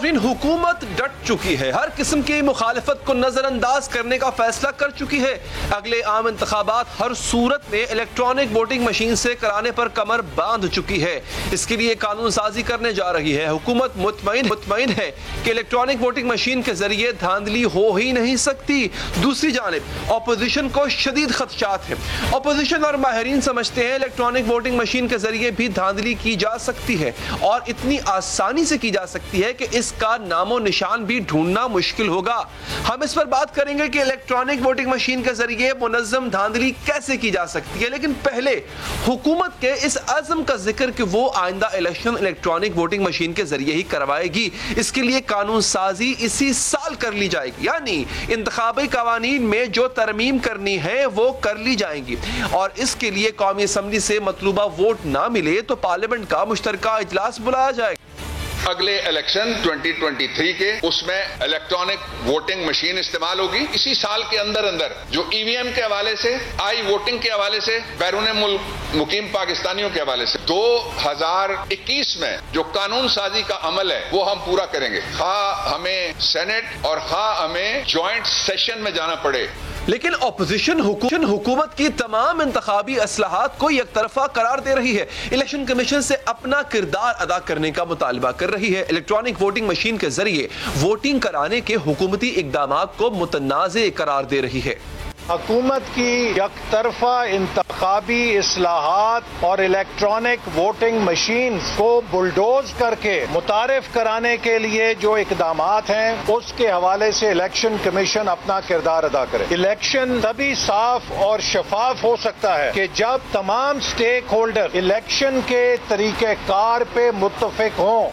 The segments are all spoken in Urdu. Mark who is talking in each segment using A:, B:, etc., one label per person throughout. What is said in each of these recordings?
A: ناظرین، حکومت ڈٹ چکی ہے، ہر قسم کی مخالفت کو نظر انداز کرنے کا فیصلہ کر چکی ہے۔ اگلے عام انتخابات ہر صورت میں الیکٹرانک ووٹنگ مشین سے کرانے پر کمر باندھ چکی ہے۔ اس کے لیے قانون سازی کرنے جا رہی ہے۔ حکومت مطمئن ہے کہ الیکٹرانک ووٹنگ مشین کے ذریعے دھاندلی ہو ہی نہیں سکتی۔ دوسری جانب اپوزیشن کو شدید خدشات ہیں۔ اپوزیشن اور ماہرین سمجھتے ہیں الیکٹرانک ووٹنگ مشین کے ذریعے بھی دھاندلی کی جا سکتی ہے، اور اتنی آسانی سے کی جا سکتی ہے کہ اس کا نام و نشان بھی ڈھونڈنا مشکل ہوگا۔ ہم اس پر بات کریں گے کہ الیکٹرانک ووٹنگ مشین کے ذریعے منظم دھاندلی کیسے کی جا سکتی ہے، لیکن پہلے حکومت کے اس عزم کا ذکر کہ وہ آئندہ الیکشن الیکٹرانک ووٹنگ مشین کے ذریعے ہی کروائے گی۔ اس کے لیے قانون سازی اسی سال کر لی جائے گی، یعنی انتخابی قوانین میں جو ترمیم کرنی ہے وہ کر لی جائیں گی، اور اس کے لیے قومی اسمبلی سے مطلوبہ ووٹ نہ ملے تو پارلیمنٹ کا مشترکہ اجلاس بلایا جائے گا۔
B: اگلے الیکشن 2023 کے اس میں الیکٹرانک ووٹنگ مشین استعمال ہوگی۔ اسی سال کے اندر جو ای وی ایم کے حوالے سے، آئی ووٹنگ کے حوالے سے، بیرون ملک مقیم پاکستانیوں کے حوالے سے 2021 میں جو قانون سازی کا عمل ہے وہ ہم پورا کریں گے، خواہ ہمیں سینٹ اور خواہ ہمیں جوائنٹ سیشن میں جانا پڑے۔
A: لیکن اپوزیشن حکومت کی تمام انتخابی اصلاحات کو یک طرفہ قرار دے رہی ہے، الیکشن کمیشن سے اپنا کردار ادا کرنے کا مطالبہ کر رہی ہے، الیکٹرانک ووٹنگ مشین کے ذریعے ووٹنگ کرانے کے حکومتی اقدامات کو متنازع قرار دے رہی ہے۔
C: حکومت کی یک طرفہ انتخابی اصلاحات اور الیکٹرانک ووٹنگ مشینز کو بلڈوز کر کے متعارف کرانے کے لیے جو اقدامات ہیں اس کے حوالے سے الیکشن کمیشن اپنا کردار ادا کرے۔ الیکشن تبھی صاف اور شفاف ہو سکتا ہے کہ جب تمام سٹیک ہولڈر الیکشن کے طریقہ کار پہ متفق ہوں۔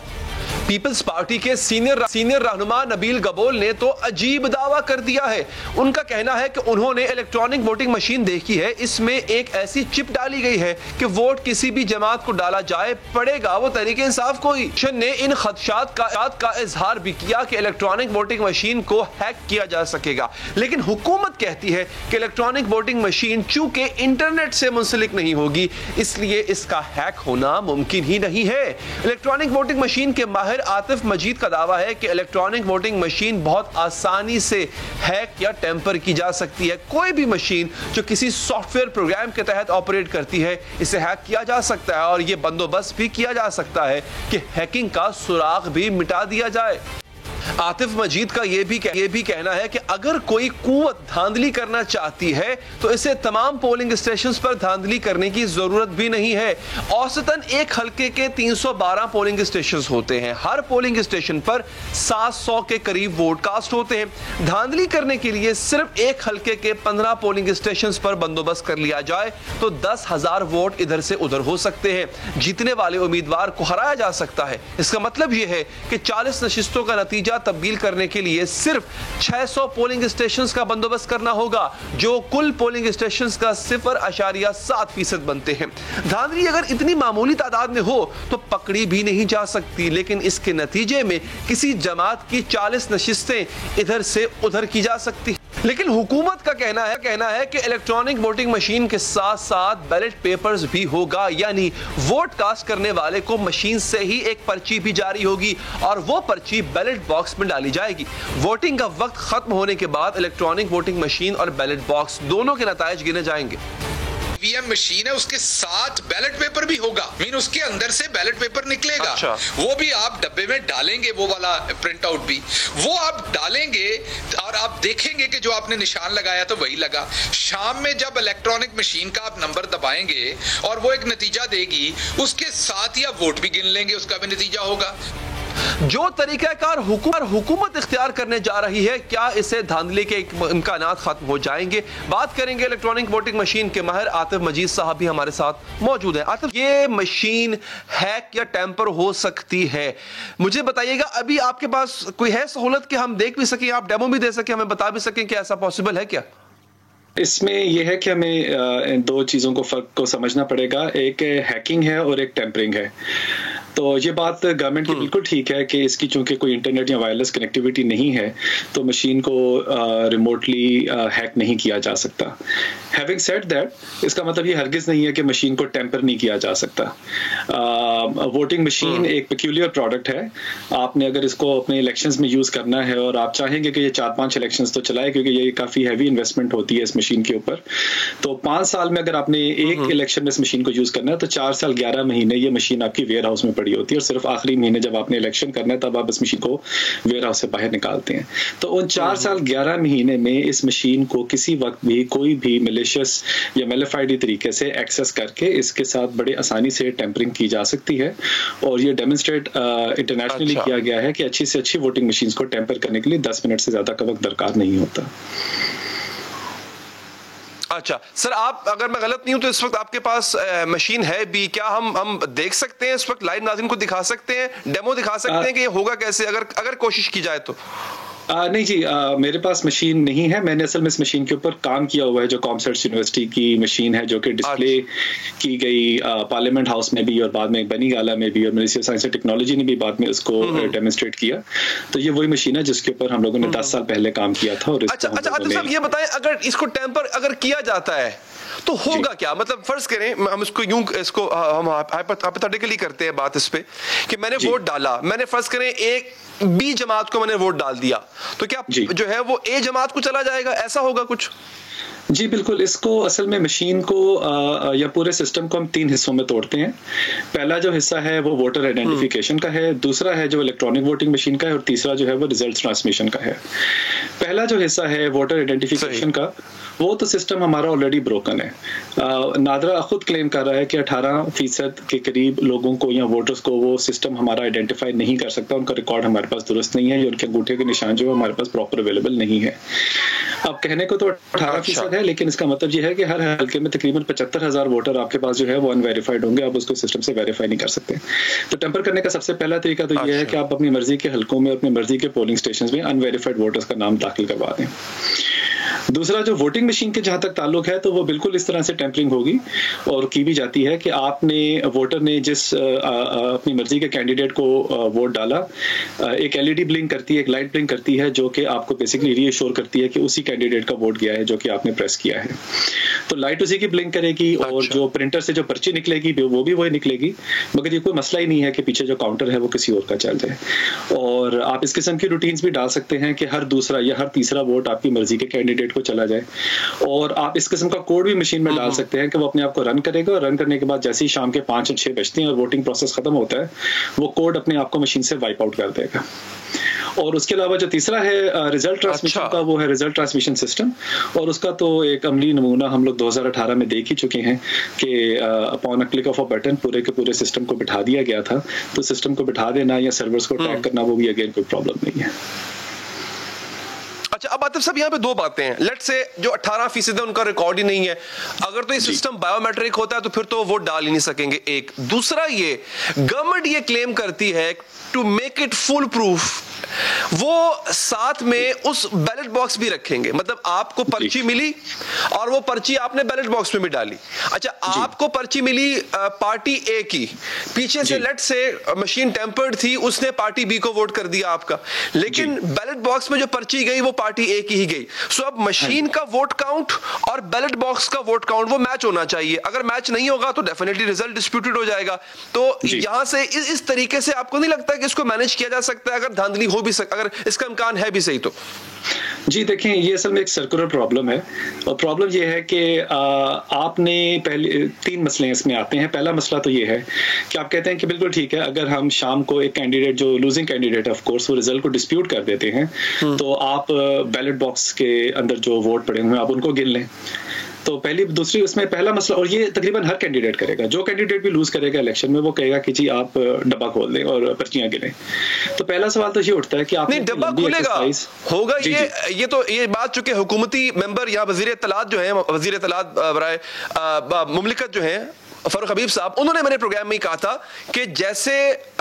A: پیپلز پارٹی کے سینئر رہنما نبیل گبول نے تو عجیب دعویٰ کر دیا ہے۔ ان کا کہنا ہے کہ انہوں نے الیکٹرانک ووٹنگ مشین دیکھی ہے، اس میں ایک ایسی چپ ڈالی گئی ہے کہ ووٹ کسی بھی جماعت کو ڈالا جائے پڑے گا وہ تحریک انصاف کو ہی۔ نے ان خدشات کا اظہار بھی کیا کہ الیکٹرانک ووٹنگ مشین کو ہیک کیا جا سکے گا، لیکن حکومت کہتی ہے کہ الیکٹرانک ووٹنگ مشین چونکہ انٹرنیٹ سے منسلک نہیں ہوگی اس لیے اس کا ہیک ہونا ممکن ہی نہیں ہے۔ الیکٹرانک ووٹنگ مشین کے ماہر عاطف مجید کا دعویٰ ہے کہ الیکٹرانک ووٹنگ مشین بہت آسانی سے ہیک یا ٹیمپر کی جا سکتی ہے۔ کوئی بھی مشین جو کسی سافٹ ویئر پروگرام کے تحت آپریٹ کرتی ہے اسے ہیک کیا جا سکتا ہے، اور یہ بندوبست بھی کیا جا سکتا ہے کہ ہیکنگ کا سراغ بھی مٹا دیا جائے۔ عاطف مجید کا یہ بھی کہنا ہے کہ اگر کوئی قوت دھاندلی کرنا چاہتی ہے تو اسے تمام پولنگ اسٹیشنز پر دھاندلی کرنے کی ضرورت بھی نہیں ہے۔ اوسطاً ایک حلقے کے 312 پولنگ اسٹیشنز ہوتے ہیں، ہر پولنگ اسٹیشن پر 700 کے قریب ووٹ کاسٹ ہوتے ہیں۔ دھاندلی کرنے کے لیے صرف ایک حلقے کے 15 پولنگ اسٹیشنز پر بندوبست کر لیا جائے تو 10,000 ووٹ ادھر سے ادھر ہو سکتے ہیں، جیتنے والے امیدوار کو ہرایا جا سکتا ہے۔ اس کا مطلب یہ ہے کہ 40 نشستوں کا نتیجہ تبدیل کرنے کے لیے صرف 600 پولنگ اسٹیشنز کا بندوبست کرنا ہوگا، جو کل پولنگ اسٹیشنز کا 0.7% بنتے ہیں۔ دھاندلی اگر اتنی معمولی تعداد میں ہو تو پکڑی بھی نہیں جا سکتی، لیکن اس کے نتیجے میں کسی جماعت کی 40 نشستیں ادھر سے ادھر کی جا سکتی۔ لیکن حکومت کا کہنا ہے کہ الیکٹرانک ووٹنگ مشین کے ساتھ ساتھ بیلٹ پیپرز بھی ہوگا، یعنی ووٹ کاسٹ کرنے والے کو مشین سے ہی ایک پرچی بھی جاری ہوگی اور وہ پرچی بیلٹ باکس میں ڈالی جائے گی۔ ووٹنگ کا وقت ختم ہونے کے بعد الیکٹرانک ووٹنگ مشین اور بیلٹ باکس دونوں کے نتائج گنے جائیں گے۔
D: وی ایم مشین ہے، اس کے ساتھ بیلٹ پیپر بھی ہوگا، اس کے اندر سے بیلٹ پیپر نکلے گا، وہ بھی آپ ڈبے میں ڈالیں گے، وہ والا پرنٹ آؤٹ بھی وہ آپ ڈالیں گے اور آپ دیکھیں گے کہ جو آپ نے نشان لگایا تو وہی لگا۔ شام میں جب الیکٹرانک مشین کا آپ نمبر دبائیں گے اور وہ ایک نتیجہ دے گی، اس کے ساتھ ہی آپ ووٹ بھی گن لیں گے، اس کا بھی نتیجہ ہوگا۔
A: جو طریقہ کار حکومت اختیار کرنے جا رہی ہے، کیا اسے دھاندلی کے امکانات ختم ہو جائیں گے؟ بات کریں گے الیکٹرانک ووٹنگ مشین کے ماہر عاطف مجید صاحب بھی ہمارے ساتھ موجود ہیں۔ عاطف، یہ مشین ہیک یا ٹیمپر ہو سکتی ہے، مجھے بتائیے گا ابھی آپ کے پاس کوئی ہے سہولت کہ ہم دیکھ بھی سکیں، آپ ڈیمو بھی دے سکیں، ہمیں بتا بھی سکیں کہ ایسا پاسبل ہے کیا؟
E: اس میں یہ ہے کہ ہمیں دو چیزوں کو فرق کو سمجھنا پڑے گا، ایک ہیکنگ ہے اور ایک ٹیمپرنگ ہے۔ تو یہ بات گورنمنٹ کی بالکل ٹھیک ہے کہ اس کی چونکہ کوئی انٹرنیٹ یا وائرلیس کنیکٹیوٹی نہیں ہے تو مشین کو ریموٹلی ہیک نہیں کیا جا سکتا. ہیونگ سیڈ دیٹ, اس کا مطلب یہ ہرگز نہیں ہے کہ مشین کو ٹیمپر نہیں کیا جا سکتا. ووٹنگ مشین ایک پیکیولر پروڈکٹ ہے. آپ نے اگر اس کو اپنے الیکشنز میں یوز کرنا ہے اور آپ چاہیں گے کہ یہ 4-5 الیکشنز تو چلائے, کیونکہ یہ کافی ہیوی انویسٹمنٹ ہوتی ہے اس مشین کے اوپر, تو 5 سال میں اگر آپ نے ایک الیکشن میں اس مشین کو یوز کرنا ہے تو 4 سال 11 مہینے یہ مشین آپ کی ویئر ہاؤس میں پڑی ہوتی ہے, اور صرف آخری مہینے جب آپ نے الیکشن کرنا ہے تب آپ اس مشین کو ویئر ہاؤس سے باہر نکالتے ہیں. تو ان 4 سال 11 مہینے میں اس مشین کو کسی وقت بھی کوئی بھی ملیشس یا میلیفائڈ طریقے سے ایکسس کر کے اس کے ساتھ بڑے آسانی سے ٹیمپرنگ کی جا سکتی ہے. اور یہ ڈیمونسٹریٹ انٹرنیشنلی کیا گیا ہے کہ اچھی سے اچھی ووٹنگ مشینز کو ٹیمپر کرنے کے لیے 10 منٹ سے زیادہ کا وقت درکار نہیں ہوتا.
A: اچھا سر, آپ اگر میں غلط نہیں ہوں تو اس وقت آپ کے پاس مشین ہے بھی, کیا ہم دیکھ سکتے ہیں اس وقت لائیو ناظرین کو دکھا سکتے ہیں, ڈیمو دکھا سکتے ہیں کہ یہ ہوگا کیسے اگر کوشش کی جائے تو؟
E: نہیں جی, میرے پاس مشین نہیں ہے. میں نے اصل میں اس مشین کے اوپر کام کیا ہوا ہے جو کامسٹس یونیورسٹی کی مشین ہے جو کہ ڈسپلے کی گئی پارلیمنٹ ہاؤس میں بھی اور بعد میں بنی گالا میں بھی, اور ministry of science and technology نے بھی بعد میں اس کو ڈیمونسٹریٹ کیا. تو یہ وہی مشین ہے جس کے اوپر ہم لوگوں نے 10 سال پہلے کام کیا تھا. اور
A: اچھا عاطف صاحب یہ بتائیں, اگر اس کو ٹیمپر اگر کیا جاتا ہے تو ہوگا کیا؟ مطلب فرض کریں ہم اس کو یوں, اس کو ہم ہائپوتھیٹیکلی کرتے ہیں بات اس پہ کہ میں نے ووٹ ڈالا, میں نے فرض کریں ایک بی جماعت کو میں نے ووٹ ڈال دیا, تو کیا جو ہے وہ اے جماعت کو چلا جائے گا, ایسا ہوگا کچھ؟
E: جی بالکل. اس کو اصل میں مشین کو یا پورے سسٹم کو ہم 3 حصوں میں توڑتے ہیں. پہلا جو حصہ ہے وہ ووٹر آئیڈینٹیفیکیشن کا ہے, دوسرا ہے جو الیکٹرانک ووٹنگ مشین کا ہے, اور تیسرا جو ہے وہ ریزلٹ ٹرانسمیشن کا ہے. پہلا جو حصہ ہے ووٹر آئیڈینٹیفیکیشن کا, وہ تو سسٹم ہمارا آلریڈی بروکن ہے. نادرا خود کلیم کر رہا ہے کہ 18% کے قریب لوگوں کو یا ووٹرز کو وہ سسٹم ہمارا آئیڈینٹیفائی نہیں کر سکتا, ان کا ریکارڈ ہمارے پاس درست نہیں ہے, یا ان کے انگوٹھے کے نشان جو ہے ہمارے پاس پراپر اویلیبل نہیں ہے. اب کہنے کو تو 18% ہے, لیکن اس کا مطلب یہ ہے کہ ہر حلقے میں تقریباً 75,000 ووٹر آپ کے پاس جو ہے وہ ان ویریفائڈ ہوں گے, آپ اس کو سسٹم سے ویریفائی نہیں کر سکتے. تو ٹیمپر کرنے کا سب سے پہلا طریقہ تو یہ ہے کہ آپ اپنی مرضی کے حلقوں میں اپنی مرضی کے پولنگ اسٹیشنز میں ان ویریفائڈ ووٹرز کا نام داخل کروا دیں. دوسرا جو ووٹنگ مشین کے جہاں تک تعلق ہے تو وہ بالکل اس طرح سے ٹیمپرنگ ہوگی اور کی بھی جاتی ہے کہ آپ نے ووٹر نے جس اپنی مرضی کے کینڈیڈیٹ کو ووٹ ڈالا, ایک LED بلنک کرتی ہے, ایک لائٹ بلنک کرتی ہے جو کہ آپ کو بیسکلی ری ایشور کرتی ہے کہ اسی کینڈیڈیٹ کا ووٹ گیا ہے جو کہ آپ نے پریس کیا ہے. تو لائٹ اسی کی بلنک کرے گی, اور جو پرنٹر سے جو پرچی نکلے گی وہ بھی وہی نکلے گی, مگر یہ کوئی مسئلہ ہی نہیں ہے کہ پیچھے جو کاؤنٹر ہے وہ کسی اور کا چل جائے. اور آپ اس قسم کی روٹینز بھی ڈال سکتے ہیں کہ ہر دوسرا یا ہر تیسرا ووٹ آپ کی مرضی کے کینڈیڈیٹ کو چلا جائے, اور آپ اس قسم کا کوڈ بھی مشین میں ڈال سکتے ہیں کہ وہ اپنے آپ کو رن کرے گا, اور رن کرنے کے بعد جیسے ہی شام کے 5 یا 6 بجتے ہیں اور ووٹنگ پروسیس ختم ہوتا ہے وہ کوڈ اپنے آپ کو مشین سے وائپ آؤٹ کر دے گا. اور اس کے علاوہ جو تیسرا ہے ریزلٹ ٹرانسمیشن کا, وہ ہے ریزلٹ ٹرانسمیشن سسٹم, اور اس کا تو ایک عملی نمونہ ہم لوگ 2018 میں دیکھ ہی چکے ہیں کہ upon click of a button پورے کے پورے سسٹم کو بٹھا دیا گیا تھا. تو سسٹم کو بٹھا دینا یا سرورز کو ٹیگ کرنا وہ بھی اگین کوئی پرابلم نہیں ہے.
A: اچھا اب عاطف صاحب یہاں پہ 2 باتیں ہیں. لیٹ سے جو 18% ہے ان کا ریکارڈ ہی نہیں ہے, اگر تو یہ سسٹم بایو میٹرک ہوتا ہے تو پھر تو ووٹ ڈال ہی نہیں سکیں گے. ایک دوسرا یہ گورنمنٹ یہ کلیم کرتی ہے to make it foolproof, وہ ساتھ میں اس بیلٹ باکس بھی رکھیں گے. مطلب آپ کو پرچی ملی اور وہ پرچی آپ نے بیلٹ باکس میں بھی ڈالی. اچھا آپ کو پرچی ملی پارٹی اے کی, پیچھے سے لیٹ سے مشین ٹیمپرڈ تھی, اس نے پارٹی بی کو ووٹ کر دیا آپ کا, لیکن بیلٹ باکس میں جو پرچی گئی وہ پارٹی اے کی ہی گئی. سو اب مشین کا ووٹ کاؤنٹ اور بیلٹ باکس کا ووٹ کاؤنٹ وہ میچ ہونا چاہیے. اگر میچ نہیں ہوگا تو ڈیفینیٹلی ریزلٹ ڈسپیوٹڈ ہو جائے گا. تو یہاں سے اس طریقے سے آپ کو نہیں لگتا کہ اس کو مینج کیا جا سکتا ہے اگر دھاندلی ہو بھی اگر اس کا امکان ہے بھی صحیح تو؟
E: جی دیکھیں, یہ اصل میں ایک سرکولر پرابلم ہے, اور پرابلم یہ ہے کہ آپ نے پہلے 3 مسئلے اس میں آتے ہیں. پہلا مسئلہ تو یہ ہے کہ آپ کہتے ہیں کہ بالکل ٹھیک ہے, اگر ہم شام کو ایک کینڈیڈیٹ جو لوزنگ کینڈیڈیٹ آف کورس وہ رزلٹ کو ڈسپیوٹ کر دیتے ہیں, تو آپ بیلٹ باکس کے اندر جو ووٹ پڑے ہوئے ہیں آپ ان کو گن لیں. تو دوسری اس میں پہلا مسئلہ, اور یہ تقریباً ہر کینڈیڈیٹ کرے گا, جو کینڈیڈیٹ بھی لوز کرے گا الیکشن میں وہ کہے گا کہ جی آپ ڈبہ کھول دیں اور پرچیاں گنیں. تو پہلا سوال تو یہ اٹھتا ہے کہ آپ
A: ڈبہ کھولے گا ہوگا. یہ تو یہ بات چونکہ حکومتی ممبر یا وزیر اطلاعات جو ہیں, وزیر اطلاعات برائے مملکت جو ہیں فاروق حبیب صاحب, انہوں نے میرے پروگرام میں کہا تھا کہ جیسے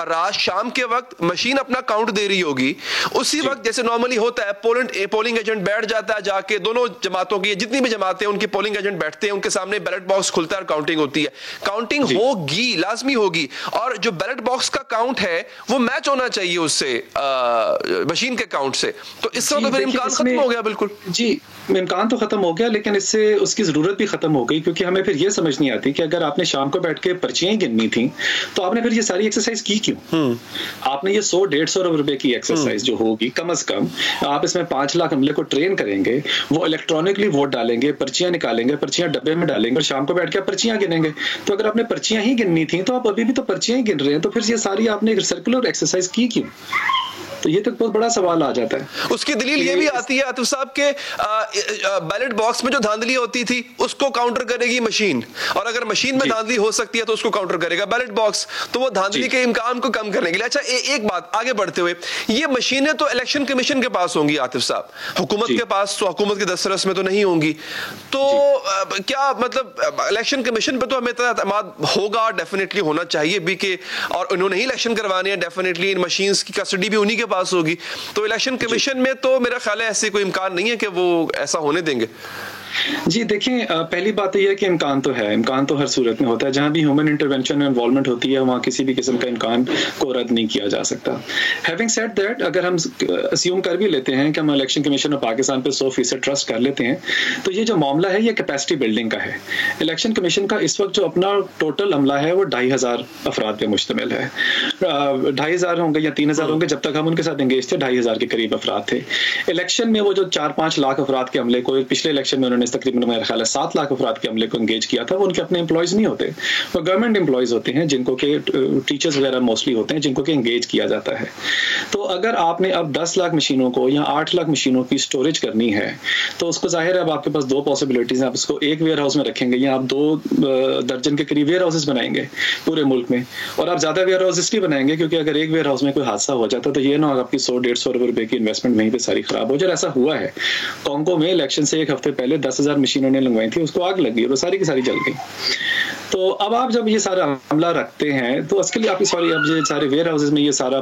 A: رات شام کے وقت مشین اپنا کاؤنٹ دے رہی ہوگی, اسی وقت جیسے نارملی ہوتا ہے پولنگ ایجنٹ بیٹھ جاتا ہے جا کے, دونوں جماعتوں کی جتنی بھی جماعتیں ان کی پولنگ ایجنٹ بیٹھتے ہیں, ان کے سامنے بیلٹ باکس کھلتا ہے اور کاؤنٹنگ ہوتی ہے. کاؤنٹنگ ہوگی, لازمی ہوگی, اور جو بیلٹ باکس کا کاؤنٹ ہے وہ میچ ہونا چاہیے اس سے مشین کے کاؤنٹ سے. تو اس طرح تو پھر امکان ختم ہو گیا. بالکل
E: جی, امکان تو ختم ہو گیا, لیکن اس سے اس کی ضرورت بھی ختم ہو گئی, کیونکہ ہمیں پھر یہ سمجھ نہیں آتی کہ اگر آپ نے شام کو بیٹھ کے پرچیاں ہی گننی تھیں تو آپ نے پھر یہ ساری ایکسرسائز کی کیوں؟ آپ نے یہ 100-150 روپے کی ایکسرسائز جو ہوگی کم از کم, آپ اس میں 5 لاکھ عملے کو ٹرین کریں گے, وہ الیکٹرانکلی ووٹ ڈالیں گے, پرچیاں نکالیں گے, پرچیاں ڈبے میں ڈالیں گے, اور شام کو بیٹھ کے پرچیاں گنیں گے. تو اگر آپ نے پرچیاں ہی گننی تھیں تو آپ ابھی بھی تو پرچیاں ہی گن رہے ہیں, تو پھر یہ ساری آپ نے سرکولر ایکسرسائز کی کیوں؟ تو یہ تو بہت بڑا سوال آ جاتا ہے.
A: اس کی دلیل یہ بھی آتی ہے عاطف صاحب کے بیلٹ باکس میں جو دھاندلی ہوتی تھی اس کو کاؤنٹر کرے گی مشین, اور اگر مشین میں دھاندلی ہو سکتی ہے تو اس کو کاؤنٹر کرے گا بیلٹ باکس, تو وہ دھاندلی کے امکان کو کم کرنے کے لیے. اچھا, ایک بات آگے بڑھتے ہوئے, یہ مشینیں تو الیکشن کمیشن کے پاس ہوں گی عاطف صاحب, حکومت کے پاس تو حکومت کے دسترس میں تو نہیں ہوں گی. تو کیا مطلب الیکشن کمیشن پہ تو ہمیں اعتماد ہوگا, ڈیفینیٹلی ہونا چاہیے بھی, کہ اور انہوں نے ہی الیکشن کروانے ہیں, ڈیفینیٹلی ان مشینز کی کسٹڈی بھی انہی کے پاس ہوگی. تو الیکشن کمیشن میں تو میرا خیال ہے ایسے کوئی امکان نہیں ہے کہ وہ ایسا ہونے دیں گے.
E: جی دیکھیں, پہلی بات یہ ہے کہ امکان تو ہے, امکان تو ہر صورت میں ہوتا ہے. جہاں بھی ہیومن انٹرونشن اور انوالومنٹ ہوتی ہے وہاں کسی بھی قسم کا امکان کو رد نہیں کیا جا سکتا. ہیونگ سیڈ دیٹ, اگر ہم اسیوم کر بھی لیتے ہیں کہ ہم الیکشن کمیشن آف پاکستان پہ 100% ٹرسٹ کر لیتے ہیں, تو یہ جو معاملہ ہے یہ کیپیسٹی بلڈنگ کا ہے. الیکشن کمیشن کا اس وقت جو اپنا ٹوٹل عملہ ہے وہ 2500 افراد پہ مشتمل ہے. 2500 ہوں گے یا 3000 ہوں گے, جب تک ہم ان کے ساتھ انگیج تھے 2500 کے قریب افراد تھے. الیکشن میں وہ جو 4-5 لاکھ افراد کے عملے کو, پچھلے الیکشن میں انہوں نے تقریباً میرا خیال ہے 7 لاکھ افراد کے عملے کو انگیج کیا تھا, وہ ان کے اپنے امپلائیز نہیں ہوتے, وہ گورنمنٹ امپلائیز ہوتے ہیں جن کو کہ ٹیچرز وغیرہ موسٹلی ہوتے ہیں جن کو کہ انگیج کیا جاتا ہے. تو اگر آپ نے اب 10 لاکھ مشینوں کو یا 8 لاکھ مشینوں کی اسٹوریج کرنی ہے تو اس کو ظاہر ہے اب آپ کے پاس 2 پاسبلٹیز ہیں. آپ اس کو ایک ویئر ہاؤس میں رکھیں گے یا آپ 2 درجن کے قریب ویئر ہاؤسز بنائیں گے پورے ملک میں, اور آپ زیادہ ویئر ہاؤس اس لیے بنائیں گے کیونکہ اگر ایک ویئر ہاؤس میں کوئی حادثہ ہو جاتا تو یہ نہ آپ کی 100-150 روپے کی انویسٹمنٹ وہیں پہ ساری خراب ہو جائے. ایسا ہوا ہے کانگو میں, الیکشن سے ایک ہفتے پہلے 10,000 مشینوں نے لگوائی تھی, اس کو آگ لگ گئی اور ساری کی ساری جل گئی. تو اب آپ جب یہ سارا عملہ رکھتے ہیں تو اس کے لیے آپ اب یہ سارے ویئر ہاؤسز میں یہ سارا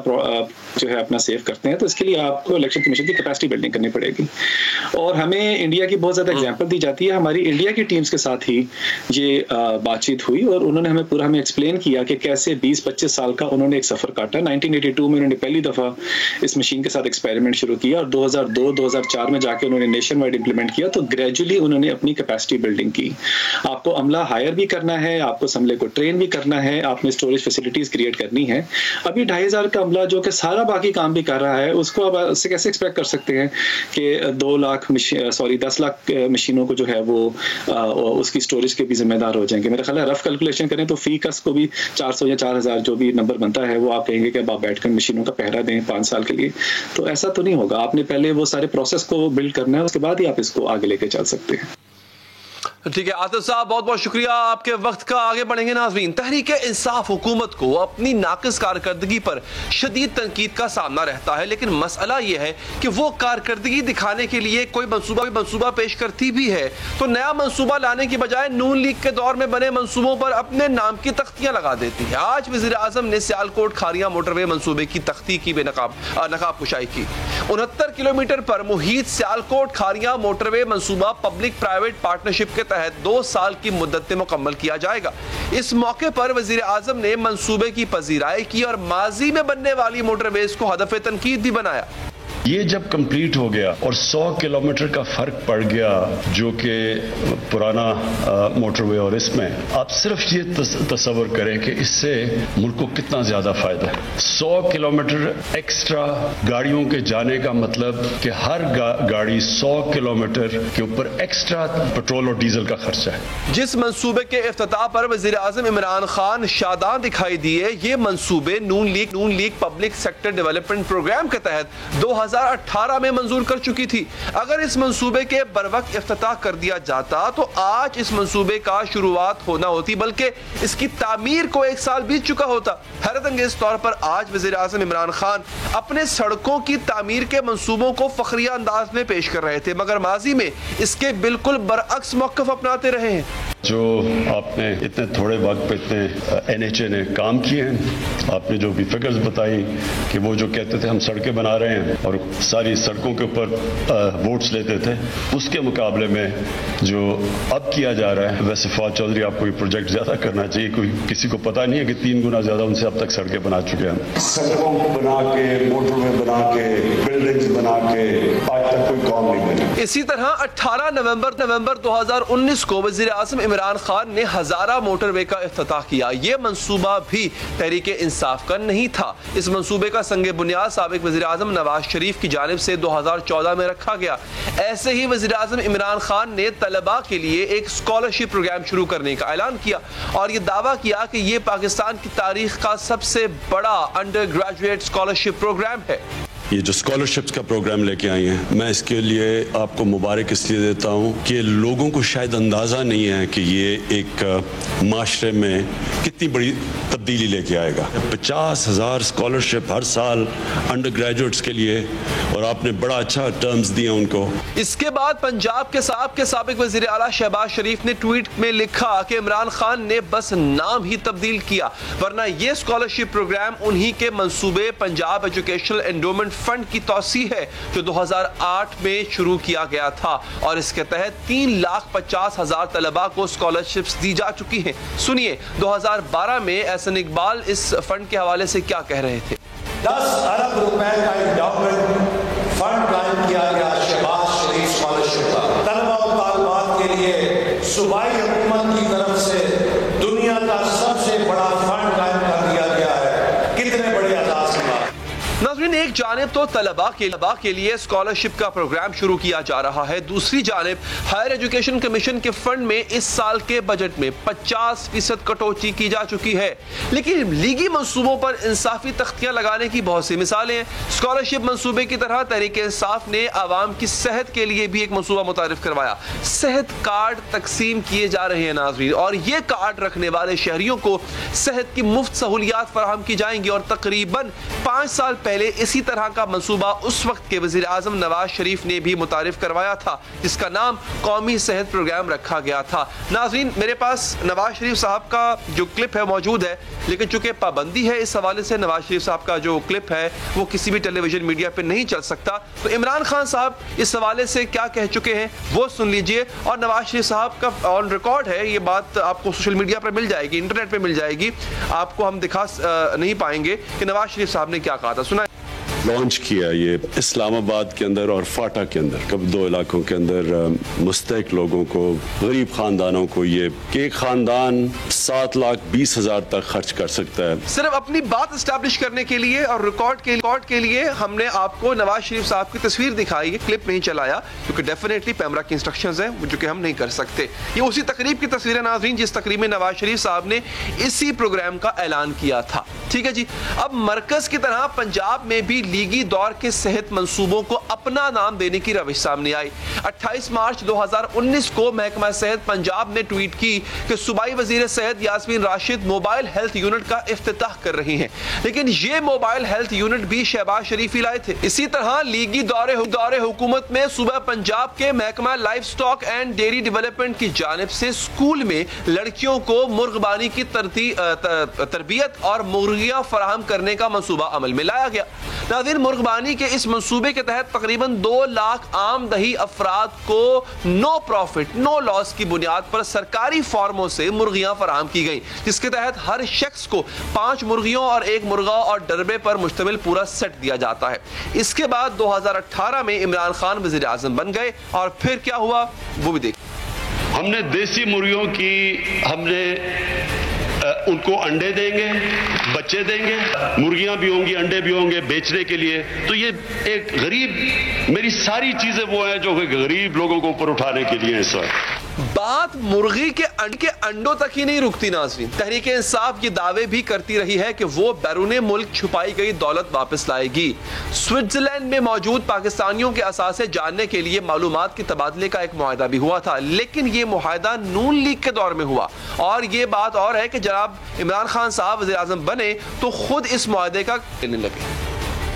E: جو ہے اپنا سیو کرتے ہیں, تو اس کے لیے آپ کو الیکشن کمیشن کی کیپیسٹی بلڈنگ کرنی پڑے گی. اور ہمیں انڈیا کی بہت زیادہ ایگزامپل دی جاتی ہے. ہماری انڈیا کی ٹیمز کے ساتھ ہی یہ بات چیت ہوئی اور انہوں نے ہمیں ایکسپلین کیا کہ کیسے 20-25 سال کا انہوں نے ایک سفر کاٹا. 1982 میں انہوں نے پہلی دفعہ اس مشین کے ساتھ ایکسپیریمنٹ شروع کیا اور 2002-2004 میں جا کے انہوں نے نیشن وائڈ امپلیمنٹ کیا. تو گریجولی انہوں نے اپنی کیپیسٹی بلڈنگ کی. آپ کو عملہ ہائر بھی کرنا ہے, آپ کو عملے کو ٹرین بھی کرنا ہے, آپ نے اسٹوریج فیسلٹیز کریٹ کرنی ہے. ابھی 2500 کا عملہ جو کہ سارا باقی کام بھی کر رہا ہے, اس کو آپ اس سے کیسے ایکسپیکٹ کر سکتے ہیں کہ 10 لاکھ مشینوں کو جو ہے وہ اس کی اسٹوریج کے بھی ذمہ دار ہو جائیں گے. میرا خیال ہے رف کیلکولیشن کریں تو فی کس کو بھی 400 یا 4000 جو بھی نمبر بنتا ہے وہ آپ کہیں گے کہ اب آپ بیٹھ کر مشینوں کا پہرا دیں 5 سال کے لیے. تو ایسا تو نہیں ہوگا. آپ نے پہلے وہ سارے پروسیس کو بلڈ کرنا ہے, اس کے بعد ہی آپ اس کو آگے لے کے چل سکتے ہیں.
A: ٹھیک ہے عاطف صاحب, بہت بہت شکریہ آپ کے وقت کا. آگے بڑھیں گے ناظرین. تحریک انصاف حکومت کو اپنی ناقص کارکردگی پر شدید تنقید کا سامنا رہتا ہے, لیکن مسئلہ یہ ہے کہ وہ کارکردگی دکھانے کے لیے کوئی منصوبہ پیش کرتی بھی ہے تو نیا منصوبہ لانے کی بجائے نون لیگ کے دور میں بنے منصوبوں پر اپنے نام کی تختیاں لگا دیتی ہے. آج وزیر اعظم نے سیالکوٹ کھاریاں موٹر وے منصوبے کی تختی کی نقاب کشائی کی. 69 کلومیٹر پر محیط سیالکوٹ کھاریاں موٹر وے منصوبہ پبلک پرائیویٹ پارٹنرشپ کے تحت 2 سال کی مدت میں مکمل کیا جائے گا. اس موقع پر وزیر اعظم نے منصوبے کی پذیرائی کی اور ماضی میں بننے والی موٹر ویز کو ہدف تنقید بھی بنایا.
F: یہ جب کمپلیٹ ہو گیا اور 100 کلومیٹر کا فرق پڑ گیا جو کہ پرانا موٹر وے اور اس میں, آپ صرف یہ تصور کریں کہ اس سے ملک کو کتنا زیادہ فائدہ ہے. 100 کلومیٹر ایکسٹرا گاڑیوں کے جانے کا مطلب کہ ہر گاڑی 100 کلومیٹر کے اوپر ایکسٹرا پیٹرول اور ڈیزل کا خرچہ ہے. جس
A: منصوبے کے افتتاح پر وزیر اعظم عمران خان شاداں دکھائی دیے, یہ منصوبے Noon league public sector development programme کے تحت 2018 میں منظور کر چکی تھی. اگر اس منصوبے کے بروقت افتتاح کر دیا جاتا تو آج اس منصوبے کا شروعات ہونا ہوتی, بلکہ اس کی تعمیر کو 1 سال بیت چکا ہوتا. حیرت انگیز طور پر آج وزیر اعظم عمران خان اپنے سڑکوں کی تعمیر کے منصوبوں کو فخریہ انداز میں پیش کر رہے تھے, مگر ماضی میں اس کے بالکل برعکس موقف اپناتے رہے ہیں.
F: جو آپ نے اتنے تھوڑے وقت پہ اتنے NHA نے کام کیے ہیں. آپ نے جو بھی فگرز بتائی کہ وہ جو کہتے تھے ہم سڑکیں بنا رہے ہیں اور ساری سڑکوں کے اوپر ووٹس لیتے تھے, اس کے مقابلے میں جو اب کیا جا رہا ہے, ویسے فواد چودھری آپ کو یہ پروجیکٹ زیادہ کرنا چاہیے. کوئی کسی کو پتہ نہیں ہے کہ 3 گنا زیادہ ان سے اب تک سڑکیں بنا چکے ہیں.
G: سڑکوں بنا کے, موٹر وے بنا کے, بلڈنگز بنا کے آج تک کوئی کام نہیں بنی.
A: اسی طرح 18 نومبر 2019 کو وزیر اعظم عمران خان نے ہزارہ موٹر وے کا افتتاح کیا. یہ منصوبہ بھی تحریک انصاف کا نہیں تھا. اس منصوبے کا سنگ بنیاد سابق وزیر اعظم نواز شریف کی جانب سے 2014 میں رکھا گیا. ایسے ہی وزیر اعظم عمران خان نے طلباء کے لیے ایک اسکالرشپ پروگرام شروع کرنے کا اعلان کیا اور یہ دعویٰ کیا کہ یہ پاکستان کی تاریخ کا سب سے بڑا انڈر گریجویٹ اسکالرشپ پروگرام ہے.
F: یہ جو اسکالرشپس کا پروگرام لے کے آئی ہیں, میں اس کے لیے آپ کو مبارک اس لیے دیتا ہوں کہ لوگوں کو شاید اندازہ نہیں ہے کہ یہ ایک معاشرے میں کتنی بڑی تبدیلی لے کے آئے گا. 50,000 اسکالرشپ ہر سال انڈر گریجویٹس کے لیے, اور آپ نے بڑا اچھا ٹرمز دیا ان کو.
A: اس کے بعد پنجاب کے سابق وزیر اعلیٰ شہباز شریف نے ٹویٹ میں لکھا کہ عمران خان نے بس نام ہی تبدیل کیا, ورنہ یہ اسکالرشپ پروگرام انہی کے منصوبے پنجاب ایجوکیشنل انڈومنٹ فنڈ کی توسیع ہے جو 2008 میں شروع کیا گیا تھا, اور اس کے تحت 3,50,000 طلباء کو اسکالرشپس دی جا چکی ہیں. سنیے 2012 میں احسن اقبال اس فنڈ کے حوالے سے کیا کہہ رہے تھے.
C: 10 ارب روپے کا انڈاؤمنٹ فنڈ قائم کیا گیا شہباز شریف اسکالرشپ کا. طلباء و طالبات کے لیے صوبائی حکومت کی طرف سے دنیا کا سب سے بڑا فنڈ قائم کر دیا گیا ہے. کتنے بڑے اعزاز کی بات.
A: ناظرین, ایک جانب تو طلباء کے لیے اسکالرشپ کا پروگرام شروع کیا جا رہا ہے, دوسری جانب ہائر ایجوکیشن کمیشن کے فنڈ میں اس سال کے بجٹ میں 50% کٹوتی کی جا چکی ہے. لیکن لیگی منصوبوں پر انصافی تختیاں لگانے کی بہت سی مثالیں ہیں. اسکالرشپ منصوبے کی طرح تحریک انصاف نے عوام کی صحت کے لیے بھی ایک منصوبہ متعارف کروایا. صحت کارڈ تقسیم کیے جا رہے ہیں ناظرین, اور یہ کارڈ رکھنے والے شہریوں کو صحت کی مفت سہولیات فراہم کی جائیں گی. اور تقریباً 5 سال پہلے اسی طرح کا منصوبہ اس وقت کے وزیر اعظم نواز شریف نے بھی متعارف کروایا تھا, جس کا نام قومی صحت پروگرام رکھا گیا تھا. ناظرین, میرے پاس نواز شریف صاحب کا جو کلپ ہے موجود ہے, لیکن چونکہ پابندی ہے اس حوالے سے نواز شریف صاحب کا جو کلپ ہے وہ کسی بھی ٹیلی ویژن میڈیا پہ نہیں چل سکتا. تو عمران خان صاحب اس حوالے سے کیا کہہ چکے ہیں وہ سن لیجئے, اور نواز شریف صاحب کا آن ریکارڈ ہے, یہ بات آپ کو سوشل میڈیا پر مل جائے گی, انٹرنیٹ پہ مل جائے گی, آپ کو ہم دکھا نہیں پائیں گے کہ نواز شریف صاحب نے کیا کہا تھا. سنائیں.
F: لانچ کیا یہ اسلام آباد کے اندر اور فاٹا کے اندر, کب 2 علاقوں کے اندر مستحق لوگوں کو, غریب خاندانوں کو, یہ کہ ایک خاندان 7,20,000 تک خرچ کر سکتا ہے.
A: صرف اپنی بات اسٹیبلش کرنے کے لیے اور ریکارڈ کے لیے ہم نے آپ کو نواز شریف صاحب کی تصویر دکھائی ہے, کلپ نہیں چلایا کیونکہ ڈیفینیٹلی پیمرا کی انسٹرکشنز ہیں جو کہ ہم نہیں کر سکتے. یہ اسی تقریب کی تصویر ہے ناظرین جس تقریب میں نواز شریف صاحب نے اسی پروگرام کا اعلان کیا تھا. ٹھیک ہے جی. اب مرکز کی طرح پنجاب میں بھی لیگی دور کے صحت منصوبوں کو اپنا نام دینے کی روش سامنے آئی. 28 مارچ 2019 کو محکمہ صحت پنجاب نے ٹویٹ کی کہ صوبائی وزیر صحت Yasmin Rashid mobile health unit کا افتتاح کر رہی ہیں, لیکن یہ موبائل ہیلتھ یونٹ بھی شہباز شریف ہی لائے تھے. اسی طرح لیگی دور حکومت میں صوبہ پنجاب کے محکمہ life stock and dairy development کی جانب سے اسکول میں لڑکیوں کو مرغبانی کی تربیت اور مرغیاں فراہم کرنے کا منصوبہ عمل میں لایا گیا. ناظرین, مرغبانی کے اس منصوبے کے تحت تقریباً 2 لاکھ عام دہی افراد کو نو پروفٹ نو لاس کی بنیاد پر سرکاری فارموں سے مرغیاں فراہم کی گئیں, جس کے تحت ہر شخص کو 5 مرغیوں اور 1 مرغا اور ڈربے پر مشتمل پورا سیٹ دیا جاتا ہے. اس کے بعد 2018 میں عمران خان وزیر اعظم بن گئے, اور پھر کیا ہوا وہ بھی دیکھ.
F: ہم نے دیسی مرغیوں کی, ہم نے ان کو انڈے دیں گے, بچے دیں گے, مرغیاں بھی ہوں گی, انڈے بھی ہوں گے بیچنے کے لیے. تو یہ ایک غریب, میری ساری چیزیں وہ ہیں جو غریب لوگوں کو اوپر اٹھانے کے لیے ہیں. سر
A: بات مرغی کے انڈوں تک ہی نہیں رکتی ناظرین. تحریک انصاف یہ دعوے بھی کرتی رہی ہے کہ وہ بیرون ملک چھپائی گئی دولت واپس لائے گی. سوئٹزرلینڈ میں موجود پاکستانیوں کے اثاثے جاننے کے لیے معلومات کے تبادلے کا ایک معاہدہ بھی ہوا تھا, لیکن یہ معاہدہ نون لیگ کے دور میں ہوا. اور یہ بات اور ہے کہ جناب عمران خان صاحب وزیر اعظم بنے تو خود اس معاہدے کا لینے لگے.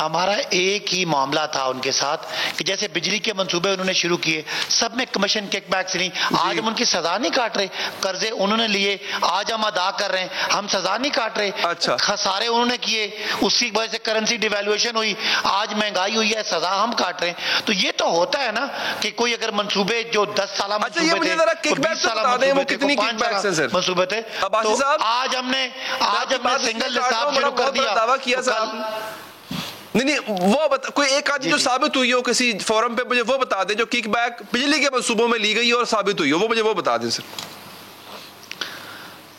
H: ہمارا ایک ہی معاملہ تھا ان کے ساتھ کہ جیسے بجلی کے منصوبے انہوں نے شروع کیے, سب میں کمیشن کک بیک سے نہیں. آج ہم ان کی سزا نہیں کاٹ رہے, قرضے انہوں نے لیے, آج ہم ادا کر رہے ہیں, ہم سزا نہیں کاٹ رہے. خسارے انہوں نے کیے, اس کی وجہ سے کرنسی ڈیویلویشن ہوئی, آج مہنگائی ہوئی ہے, سزا ہم کاٹ رہے ہیں. تو یہ تو ہوتا ہے نا کہ کوئی اگر منصوبے جو 10 سالہ منصوبے تھے, 20 سالہ منصوبے تھے, تو آج ہم نے سنگل حساب شروع کر دیا.
A: نہیں وہ کوئی ایک آدمی جو ثابت ہوئی ہو کسی فورم پہ, مجھے وہ بتا دیں جو کک بیک بجلی کے منصوبوں میں لی گئی اور ثابت ہوئی ہو, وہ مجھے وہ بتا دیں سر.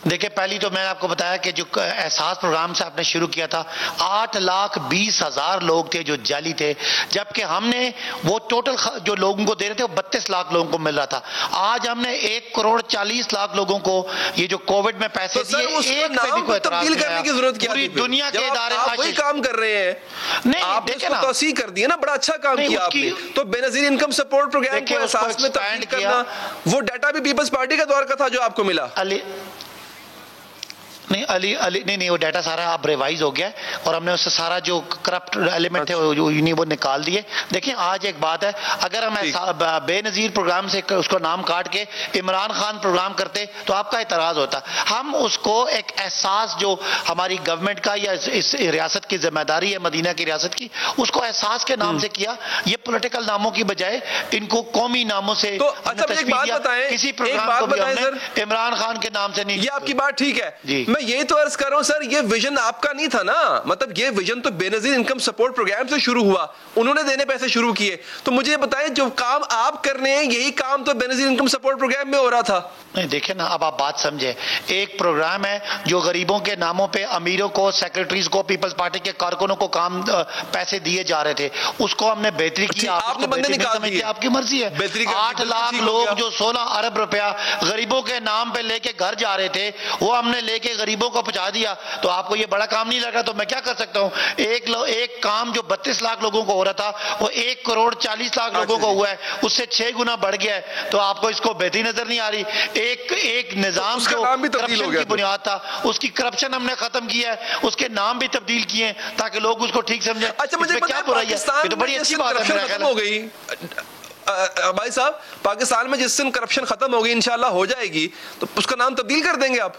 H: دیکھیں پہلی تو میں نے آپ کو بتایا کہ جو احساس پروگرام سے آپ نے شروع کیا تھا, 8,20,000 لوگ تھے جو جعلی تھے, جبکہ ہم نے وہ ٹوٹل جو لوگوں کو دے رہے تھے وہ 32 لاکھ لوگوں کو مل رہا تھا. آج ہم نے 1,40,00,000 لوگوں کو یہ جو کووڈ میں پیسے دیے, ایک پہ بھی کوئی اعتراض نہیں آیا. پوری دنیا کے ادارے
A: وہی کام کر رہے ہیں, آپ نے اس کو توسیع کر دی ہے نا, بڑا اچھا کام کیا آپ نے. تو بے نظیر انکم سپورٹ پروگرام کو احساس میں تبدیل کرنا, وہ ڈیٹا بھی پیپلز پارٹی کا دور کا تھا جو آپ کو ملا.
H: نہیں وہ ڈیٹا سارا اب ریوائز ہو گیا ہے اور ہم نے اس سے سارا جو کرپٹ ایلیمنٹ تھے وہ نکال دیے. دیکھیں آج ایک بات ہے, اگر ہم بے نظیر پروگرام سے اس کو نام کاٹ کے عمران خان پروگرام کرتے تو آپ کا اعتراض ہوتا. ہم اس کو ایک احساس جو ہماری گورنمنٹ کا یا اس ریاست کی ذمہ داری ہے مدینہ کی ریاست کی, اس کو احساس کے نام سے کیا. یہ پولیٹیکل ناموں کی بجائے ان کو قومی ناموں سے تشبیہ دیا. کسی پروگرام کو بھی ہم نے عمران خان کے نام سے نہیں.
A: یہ آپ کی بات ٹھیک ہے, میں یہی تو عرض کر رہا ہوں سر, یہ ویژن آپ کا نہیں تھا نا, مطلب یہ ویژن تو بے نظیر انکم سپورٹ پروگرام سے شروع ہوا, انہوں نے دینے پیسے شروع کیے. تو مجھے یہ بتائیں جو کام آپ کر رہے ہیں یہی کام تو بے نظیر انکم سپورٹ پروگرام میں ہو رہا تھا.
H: نہیں دیکھیں نا, اب آپ بات سمجھیں, ایک پروگرام ہے جو غریبوں کے ناموں پہ امیروں کو, سیکرٹریز کو, پیپلز پارٹی کے کارکنوں کو کام پیسے دیے جا رہے تھے, اس کو ہم نے بہتری کی. آپ نے بندے نکال دیے, آپ کی مرضی ہے. 8 لاکھ لوگ جو 16 ارب روپیہ غریبوں کے نام پہ لے کے گھر جا رہے تھے, وہ ہم نے لے کے غریبوں کو پہنچا دیا. تو آپ کو یہ بڑا کام نہیں لگ رہا, تو میں کیا کر سکتا ہوں. ایک کام جو 32 لاکھ لوگوں کو ہو رہا تھا وہ 1,40,00,000 لوگوں کو ہوا ہے, اس سے 6 گنا بڑھ گیا ہے. تو آپ کو اس کو بہتری نظر نہیں آ رہی. ایک نظام جو کرپشن کی بنیاد تھا, اس کی کرپشن ہم نے ختم کیا ہے, اس کے نام بھی تبدیل کیے ہیں تاکہ لوگ اس کو ٹھیک سمجھیں.
A: اچھا مجھے کیا برائی ہے, یہ تو بڑی اچھی بات ہے. ختم ہو گئی بھائی صاحب, پاکستان میں جس دن کرپشن ختم ہوگی انشاءاللہ ہو جائے گی, تو اس کا نام تبدیل کر دیں گے آپ.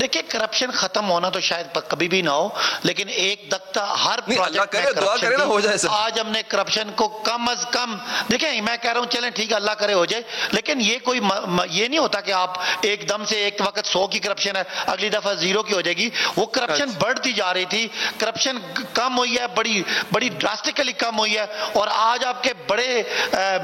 H: دیکھیں کرپشن ختم ہونا تو شاید کبھی بھی نہ ہو, لیکن ایک دکتا ہر پروجیکٹ میں کرپشن ہو جائے. آج ہم نے کرپشن کو کم از کم, دیکھیں میں کہہ رہا ہوں چلیں ٹھیک ہے اللہ کرے ہو جائے, لیکن یہ کوئی یہ نہیں ہوتا کہ آپ ایک دم سے ایک وقت 100 کی کرپشن ہے اگلی دفعہ 0 کی ہو جائے گی. وہ کرپشن بڑھتی جا رہی تھی, کرپشن کم ہوئی ہے, بڑی ڈراسٹیکلی کم ہوئی ہے. اور آج آپ کے بڑے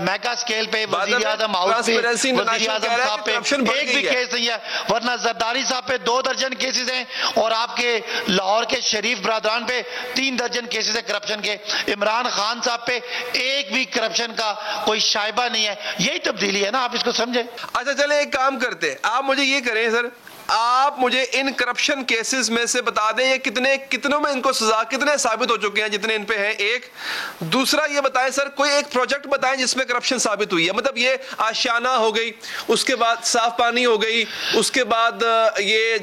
H: میگا اسکیل پہ وزیر اعظم ہاؤس پہ, وزیر اعظم صاحب پہ ایک بھی کیس نہیں ہے, ورنہ زرداری صاحب پہ 2 درجن کیسز ہیں, اور آپ کے لاہور کے شریف برادران پہ 3 درجن کیسز ہیں کرپشن کے. عمران خان صاحب پہ ایک بھی کرپشن کا کوئی شائبہ نہیں ہے. یہی تبدیلی ہے نا, آپ اس کو سمجھیں.
A: اچھا چلیں ایک کام کرتے, آپ مجھے یہ کریں سر, آپ مجھے ان کرپشن کیسز میں سے بتا دیں یہ کتنوں میں ان کو سزا کتنے ثابت ہو چکے ہیں جتنے ان پہ ہیں. ایک دوسرا یہ بتائیں سر, کوئی ایک پروجیکٹ بتائیں جس میں کرپشن ثابت ہوئی ہے, مطلب یہ آشیانہ ہو گئی, اس کے بعد صاف پانی ہو گئی, اس کے بعد یہ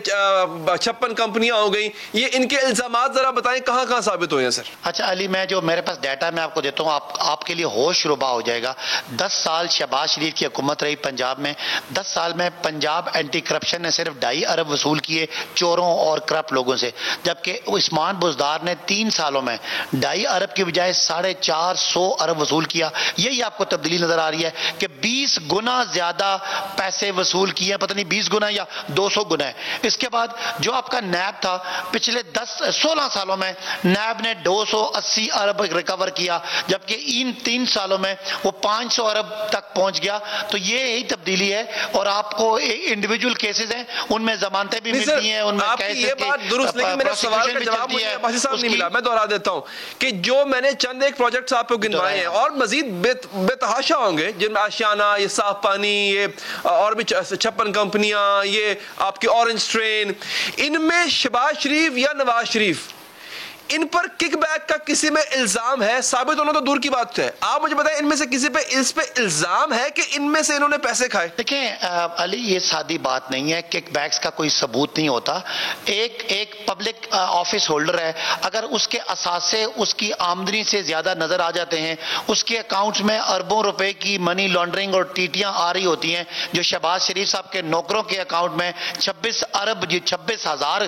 A: 56 کمپنیاں ہو گئی. یہ ان کے الزامات ذرا بتائیں کہاں کہاں ثابت ہوئے ہیں سر.
H: اچھا علی, میں جو میرے پاس ڈیٹا میں آپ کو دیتا ہوں, آپ کے لیے ہوش ربا ہو جائے گا. 10 سال شہباز شریف کی حکومت رہی پنجاب میں, 10 سال میں پنجاب اینٹی کرپشن نے صرف 2.5 ارب وصول کیے چوروں اور کرپٹ لوگوں سے, جبکہ عثمان بزدار نے 3 سالوں میں 2.5 ارب کی بجائے 450 ارب وصول کیا. یہی آپ کو تبدیلی نظر آ رہی ہے کہ 20 گنا زیادہ پیسے وصول کیے, پتہ نہیں 20 گنا یا 200 گنا ہے. اس کے بعد جو آپ کا نیب تھا, پچھلے 16 سالوں میں نیب نے 280 ارب ریکور کیا, جبکہ ان 3 سالوں میں وہ 500 ارب تک پہنچ گیا. تو یہی تبدیلی ہے. اور آپ کو انڈیویجول کیسز ہیں, ان میں ضمانتیں بھی ملتی ہیں, ان میں
A: یہ بات درست, لیکن میرے سوال کا جواب مجھے باسی صاحب نہیں ملا. میں دوہرا دیتا ہوں کہ جو میں نے چند ایک پروجیکٹس آپ کو گنوائے ہیں, اور مزید بے تحاشا ہوں گے جن میں آشیانہ, یہ صاف پانی, یہ اور بھی 56 کمپنیاں, یہ آپ کی اورنج ٹرین, ان میں شہباز شریف یا نواز شریف ان پر کک بیک کا کسی میں الزام ہے، ثابت ہونا تو دور کی بات ہے، آپ مجھے بتائیں ان میں سے کسی پہ اس پہ الزام ہے کہ ان میں سے انہوں نے پیسے کھائے؟
H: دیکھیں علی، یہ سادی بات نہیں ہے، کک بیکس کا کوئی ثبوت نہیں ہوتا. ایک پبلک آفس ہولڈر ہے، اگر اس کے اثاثے اس کی آمدنی سے زیادہ نظر آ جاتے ہیں، اس کے اکاؤنٹ میں اربوں روپے کی منی لانڈرنگ اور ٹیٹیاں آ رہی ہوتی ہیں، جو شہباز شریف صاحب کے نوکروں کے اکاؤنٹ میں 26,000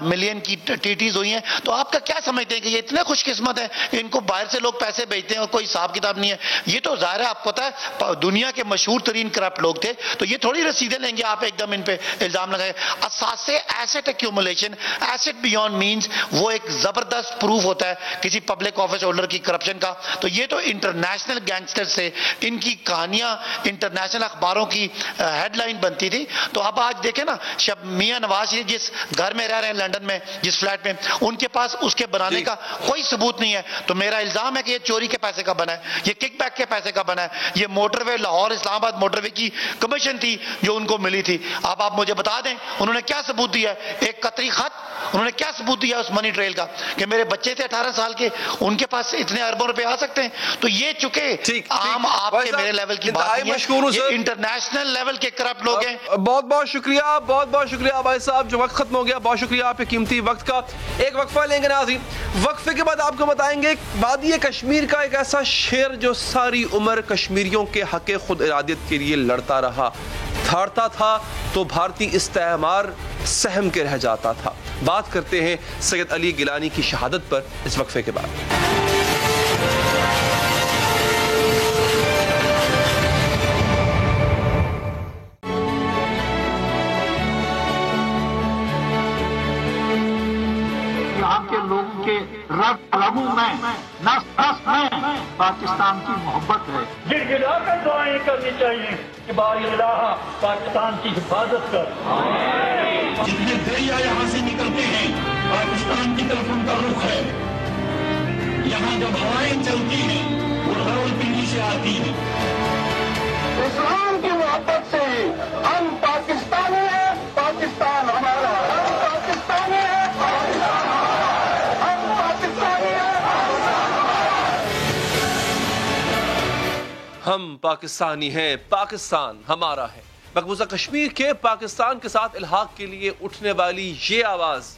H: ملین کی ٹیٹیز ہوئی ہیں، تو آپ کا کیا سمجھتے ہیں کہ یہ اتنے خوش قسمت ہیں کہ ان کو باہر سے لوگ پیسے بھیجتے ہیں اور کوئی حساب کتاب نہیں ہے؟ یہ تو ظاہر ہے، آپ کو پتا ہے دنیا کے مشہور ترین کرپٹ لوگ تھے، تو یہ تھوڑی رسیدیں لیں گے آپ ایک دم ان پہ الزام لگائے. اثاثے asset accumulation, asset beyond means, وہ ایک زبردست پروف ہوتا ہے کسی پبلک آفس ہولڈر کی کرپشن کا. تو یہ تو انٹرنیشنل گینگسٹر سے ان کی کہانیاں انٹرنیشنل اخباروں کی ہیڈ لائن بنتی تھی. تو اب آج دیکھیں نا، میاں نواز شریف جس گھر میں رہ رہے ہیں لنڈن میں، جس فلیٹ میں، ان کے پاس اس کے بنانے کا کوئی ثبوت نہیں ہے. تو میرا الزام ہے کہ یہ چوری کے پیسے کا بنا ہے، یہ کک بیک کے پیسے کا بنا ہے. یہ موٹر وے لاہور اسلام آباد موٹر وے کی کمیشن تھی جو ان کو ملی تھی. اب آپ مجھے بتا دیں انہوں نے کیا ثبوت دیا ہے؟ ایک قطری خط انہوں نے کیا ثبوت دیا اس منی ٹریل کا کہ میرے بچے تھے 18 سال کے، ان کے پاس اتنے اربوں روپے آ سکتے ہیں؟ تو یہ چکے عام آپ کے میرے لیول کی بات نہیں ہے، یہ انٹرنیشنل لیول کے کرپٹ لوگ ہیں.
A: بہت بہت شکریہ، بہت بہت شکریہ بھائی صاحب، جو وقت ختم ہو گیا، بہت شکریہ آپ کے قیمتی وقت کا. ایک وقفہ لیں گے ناظرین، وقفے کے بعد آپ کو بتائیں گے وادی کشمیر کا ایک ایسا شیر جو ساری عمر کشمیریوں کے حق خود ارادیت کے لیے لڑتا رہا، تھارتا تھا تو بھارتی استعمار سہم کے رہ جاتا تھا. بات کرتے ہیں سید علی گیلانی کی شہادت پر اس وقفے کے بعد.
I: کے لوگوں کے رگوں میں، نس نس میں پاکستان کی محبت ہے. گڑ گڑا کر دعائیں کرنی چاہیے کہ باری اللہ پاکستان کی حفاظت کر. جتنے دریا یہاں سے نکلتے ہیں پاکستان کی طرف ان کا رخ ہے. یہاں جب ہوائیں چلتی ہیں وہ راولپنڈی سے آتی ہیں. اسلام کی محبت سے ہم پاکستانی ہیں، پاکستان ہمارا.
A: ہم پاکستانی ہیں، پاکستان ہمارا ہے. مقبوضہ کشمیر کے پاکستان کے ساتھ الحاق کے لیے اٹھنے والی یہ آواز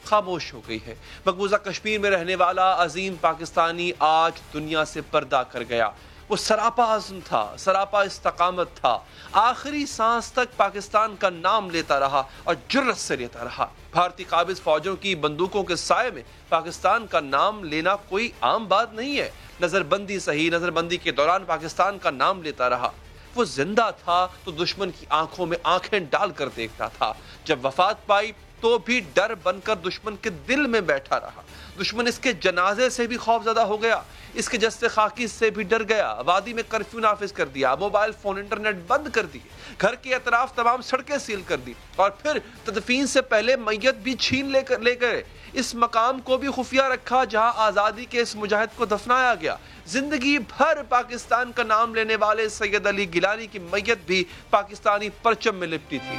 A: خاموش ہو گئی ہے. مقبوضہ کشمیر میں رہنے والا عظیم پاکستانی آج دنیا سے پردہ کر گیا. وہ سراپا عزم تھا، سراپا استقامت تھا، آخری سانس تک پاکستان کا نام لیتا رہا اور جرت سے لیتا رہا. بھارتی قابض فوجوں کی بندوقوں کے سائے میں پاکستان کا نام لینا کوئی عام بات نہیں ہے. نظر بندی صحیح، نظر بندی کے دوران پاکستان کا نام لیتا رہا. وہ زندہ تھا تو دشمن کی آنکھوں میں آنکھیں ڈال کر دیکھتا تھا. جب وفات پائی تو بھی ڈر بن کر دشمن کے دل میں بیٹھا رہا. دشمن اس کے جنازے سے بھی خوف زدہ ہو گیا، اس کے جسد خاکی سے بھی ڈر گیا. وادی میں کرفیو نافذ کر دیا، موبائل فون انٹرنیٹ بند کر دیے، گھر کے اطراف تمام سڑکیں سیل کر دی اور پھر تدفین سے پہلے میت بھی چھین لے گئے. اس مقام کو بھی خفیہ رکھا جہاں آزادی کے اس مجاہد کو دفنایا گیا. زندگی بھر پاکستان کا نام لینے والے سید علی گیلانی کی میت بھی پاکستانی پرچم میں لپٹی تھی.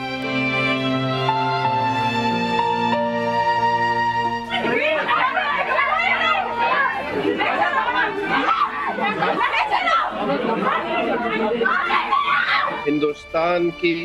J: ہندوستان کی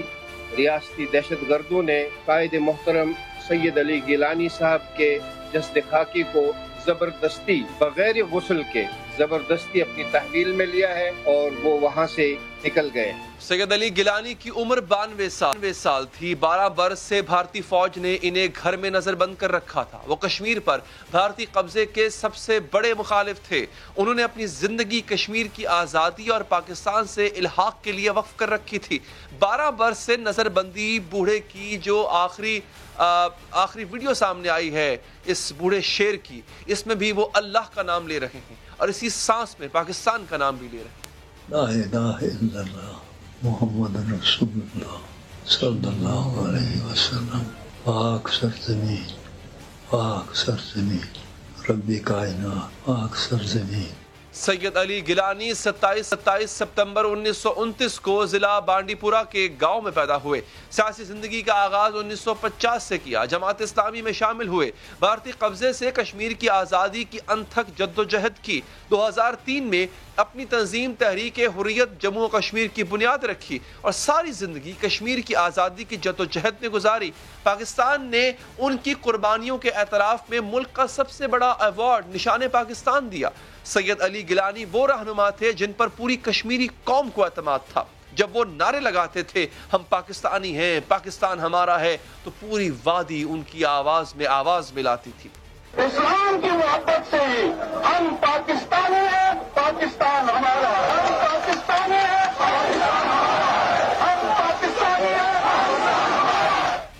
J: ریاستی دہشت گردوں نے قائد محترم سید علی گیلانی صاحب کے جسد خاکی کو زبردستی بغیر غسل کے زبردستی اپنی تحویل میں لیا ہے اور وہ وہاں سے نکل گئے.
A: سید علی گیلانی کی عمر 92 سال تھی. 12 برس سے بھارتی فوج نے انہیں گھر میں نظر بند کر رکھا تھا. وہ کشمیر پر بھارتی قبضے کے سب سے بڑے مخالف تھے. انہوں نے اپنی زندگی کشمیر کی آزادی اور پاکستان سے الحاق کے لیے وقف کر رکھی تھی. 12 برس سے نظر بندی بوڑھے کی جو آخری ویڈیو سامنے آئی ہے اس بوڑھے شیر کی، اس میں بھی وہ اللہ کا نام لے رہے ہیں اور اسی سانس میں پاکستان کا نام بھی لے رہے ہیں.
K: لا الہ الا اللہ محمد رسول اللہ صلی اللہ علیہ وسلم. پاک سرزمین، پاک سرزمین، رب کائنات، پاک سرزمین.
A: سید علی گیلانی 27 ستمبر 1929 کو ضلع بانڈی پورہ کے گاؤں میں پیدا ہوئے۔ سیاسی زندگی کا آغاز 1950 سے کیا، جماعت اسلامی میں شامل ہوئے، بھارتی قبضے سے کشمیر کی آزادی کی انتھک جدوجہد کی۔ 2003 میں اپنی تنظیم تحریک حریت جموں و کشمیر کی بنیاد رکھی اور ساری زندگی کشمیر کی آزادی کی جدوجہد میں گزاری۔ پاکستان نے ان کی قربانیوں کے اعتراف میں ملک کا سب سے بڑا ایوارڈ نشان پاکستان دیا۔ سید علی گیلانی وہ رہنما تھے جن پر پوری کشمیری قوم کو اعتماد تھا۔ جب وہ نعرے لگاتے تھے ہم پاکستانی ہیں، پاکستان ہمارا ہے، تو پوری وادی ان کی آواز میں آواز ملاتی تھی۔
I: اسلام کی محبت سے ہم پاکستانی ہیں، پاکستان ہمارا ہے، ہم پاکستانی ہیں، ہم پاکستانی ہیں۔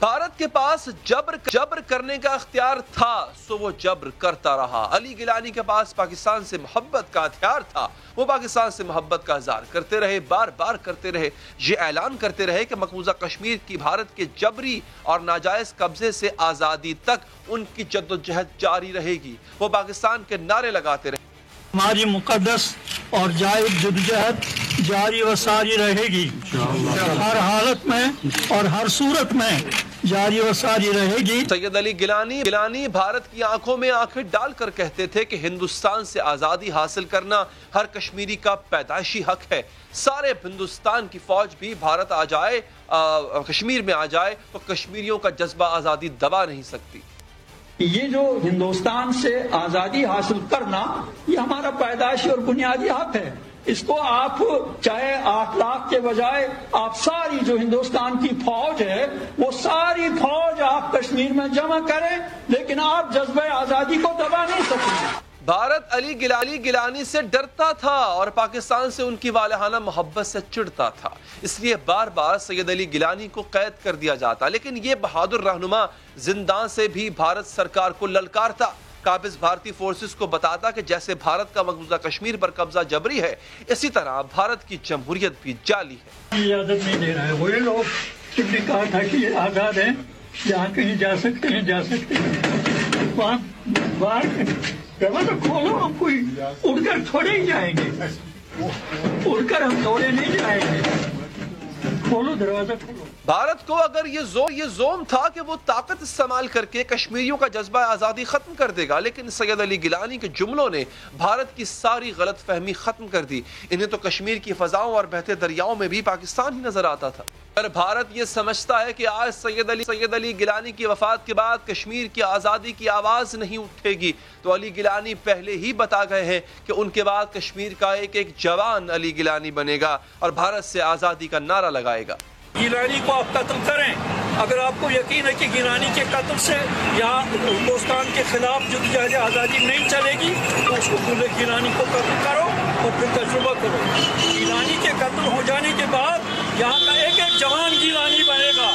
A: بھارت کے پاس جبر کرنے کا اختیار تھا سو وہ جبر کرتا رہا۔ علی گیلانی کے پاس پاکستان سے محبت کا ہتھیار تھا، وہ پاکستان سے محبت کا اظہار کرتے رہے، بار بار کرتے رہے، یہ اعلان کرتے رہے کہ مقبوضہ کشمیر کی بھارت کے جبری اور ناجائز قبضے سے آزادی تک ان کی جدوجہد جاری رہے گی۔ وہ پاکستان کے نعرے لگاتے رہے۔
I: ہماری مقدس اور جائز جدوجہد جاری و ساری رہے گی، ہر حالت میں اور ہر صورت میں جاری و ساری رہے گی۔
A: سید علی گیلانی بھارت کی آنکھوں میں آنکھیں ڈال کر کہتے تھے کہ ہندوستان سے آزادی حاصل کرنا ہر کشمیری کا پیدائشی حق ہے۔ سارے ہندوستان کی فوج بھی بھارت آ جائے، کشمیر میں آ جائے تو کشمیریوں کا جذبہ آزادی دبا نہیں سکتی۔
I: یہ جو ہندوستان سے آزادی حاصل کرنا یہ ہمارا پیدائشی اور بنیادی حق ہے۔ اس کو آپ چاہے 8 لاکھ کے بجائے آپ ساری جو ہندوستان کی فوج ہے وہ ساری فوج آپ کشمیر میں جمع کریں، لیکن آپ جذبہ آزادی کو دبا نہیں سکیں۔
A: بھارت علی گیلانی سے ڈرتا تھا اور پاکستان سے ان کی والہانہ محبت سے چڑھتا تھا، اس لیے بار بار سید علی گیلانی کو قید کر دیا جاتا، لیکن یہ بہادر رہنما زندان سے بھی بھارت سرکار کو للکارتا، قابض بھارتی فورسز کو بتاتا کہ جیسے بھارت کا مقبوضہ کشمیر پر قبضہ جبری ہے، اسی طرح بھارت کی جمہوریت بھی جعلی ہے۔
I: اجازت نہیں دے رہا ہے، وہی لوگ جن نے کہا تھا کہ یہ آزاد ہیں، جہاں کہیں جا سکتے ہیں جا سکتے ہیں، وہاں باہر دروازہ کھولو، ہم کوئی اڑ کر تھوڑے ہی جائیں گے، اڑ کر ہم تھوڑے نہیں جائیں گے، کھولو دروازہ کھولو۔
A: بھارت کو اگر یہ زوم تھا کہ وہ طاقت استعمال کر کے کشمیریوں کا جذبہ آزادی ختم کر دے گا، لیکن سید علی گیلانی کے جملوں نے بھارت کی ساری غلط فہمی ختم کر دی۔ انہیں تو کشمیر کی فضاؤں اور بہتے دریاؤں میں بھی پاکستان ہی نظر آتا تھا۔ اگر بھارت یہ سمجھتا ہے کہ آج سید علی گیلانی کی وفات کے بعد کشمیر کی آزادی کی آواز نہیں اٹھے گی، تو علی گیلانی پہلے ہی بتا گئے ہیں کہ ان کے بعد کشمیر کا ایک جوان علی گیلانی بنے گا اور بھارت سے آزادی کا نعرہ لگائے گا۔
I: گیلانی کو آپ قتل کریں، اگر آپ کو یقین ہے کہ گیلانی کے قتل سے یہاں ہندوستان کے خلاف جدوجہد آزادی نہیں چلے گی تو اس کو پورے گیلانی کو قتل کرو اور پھر تجربہ کرو۔ گیلانی کے قتل ہو جانے کے بعد یہاں کا ایک جوان گیلانی بنے گا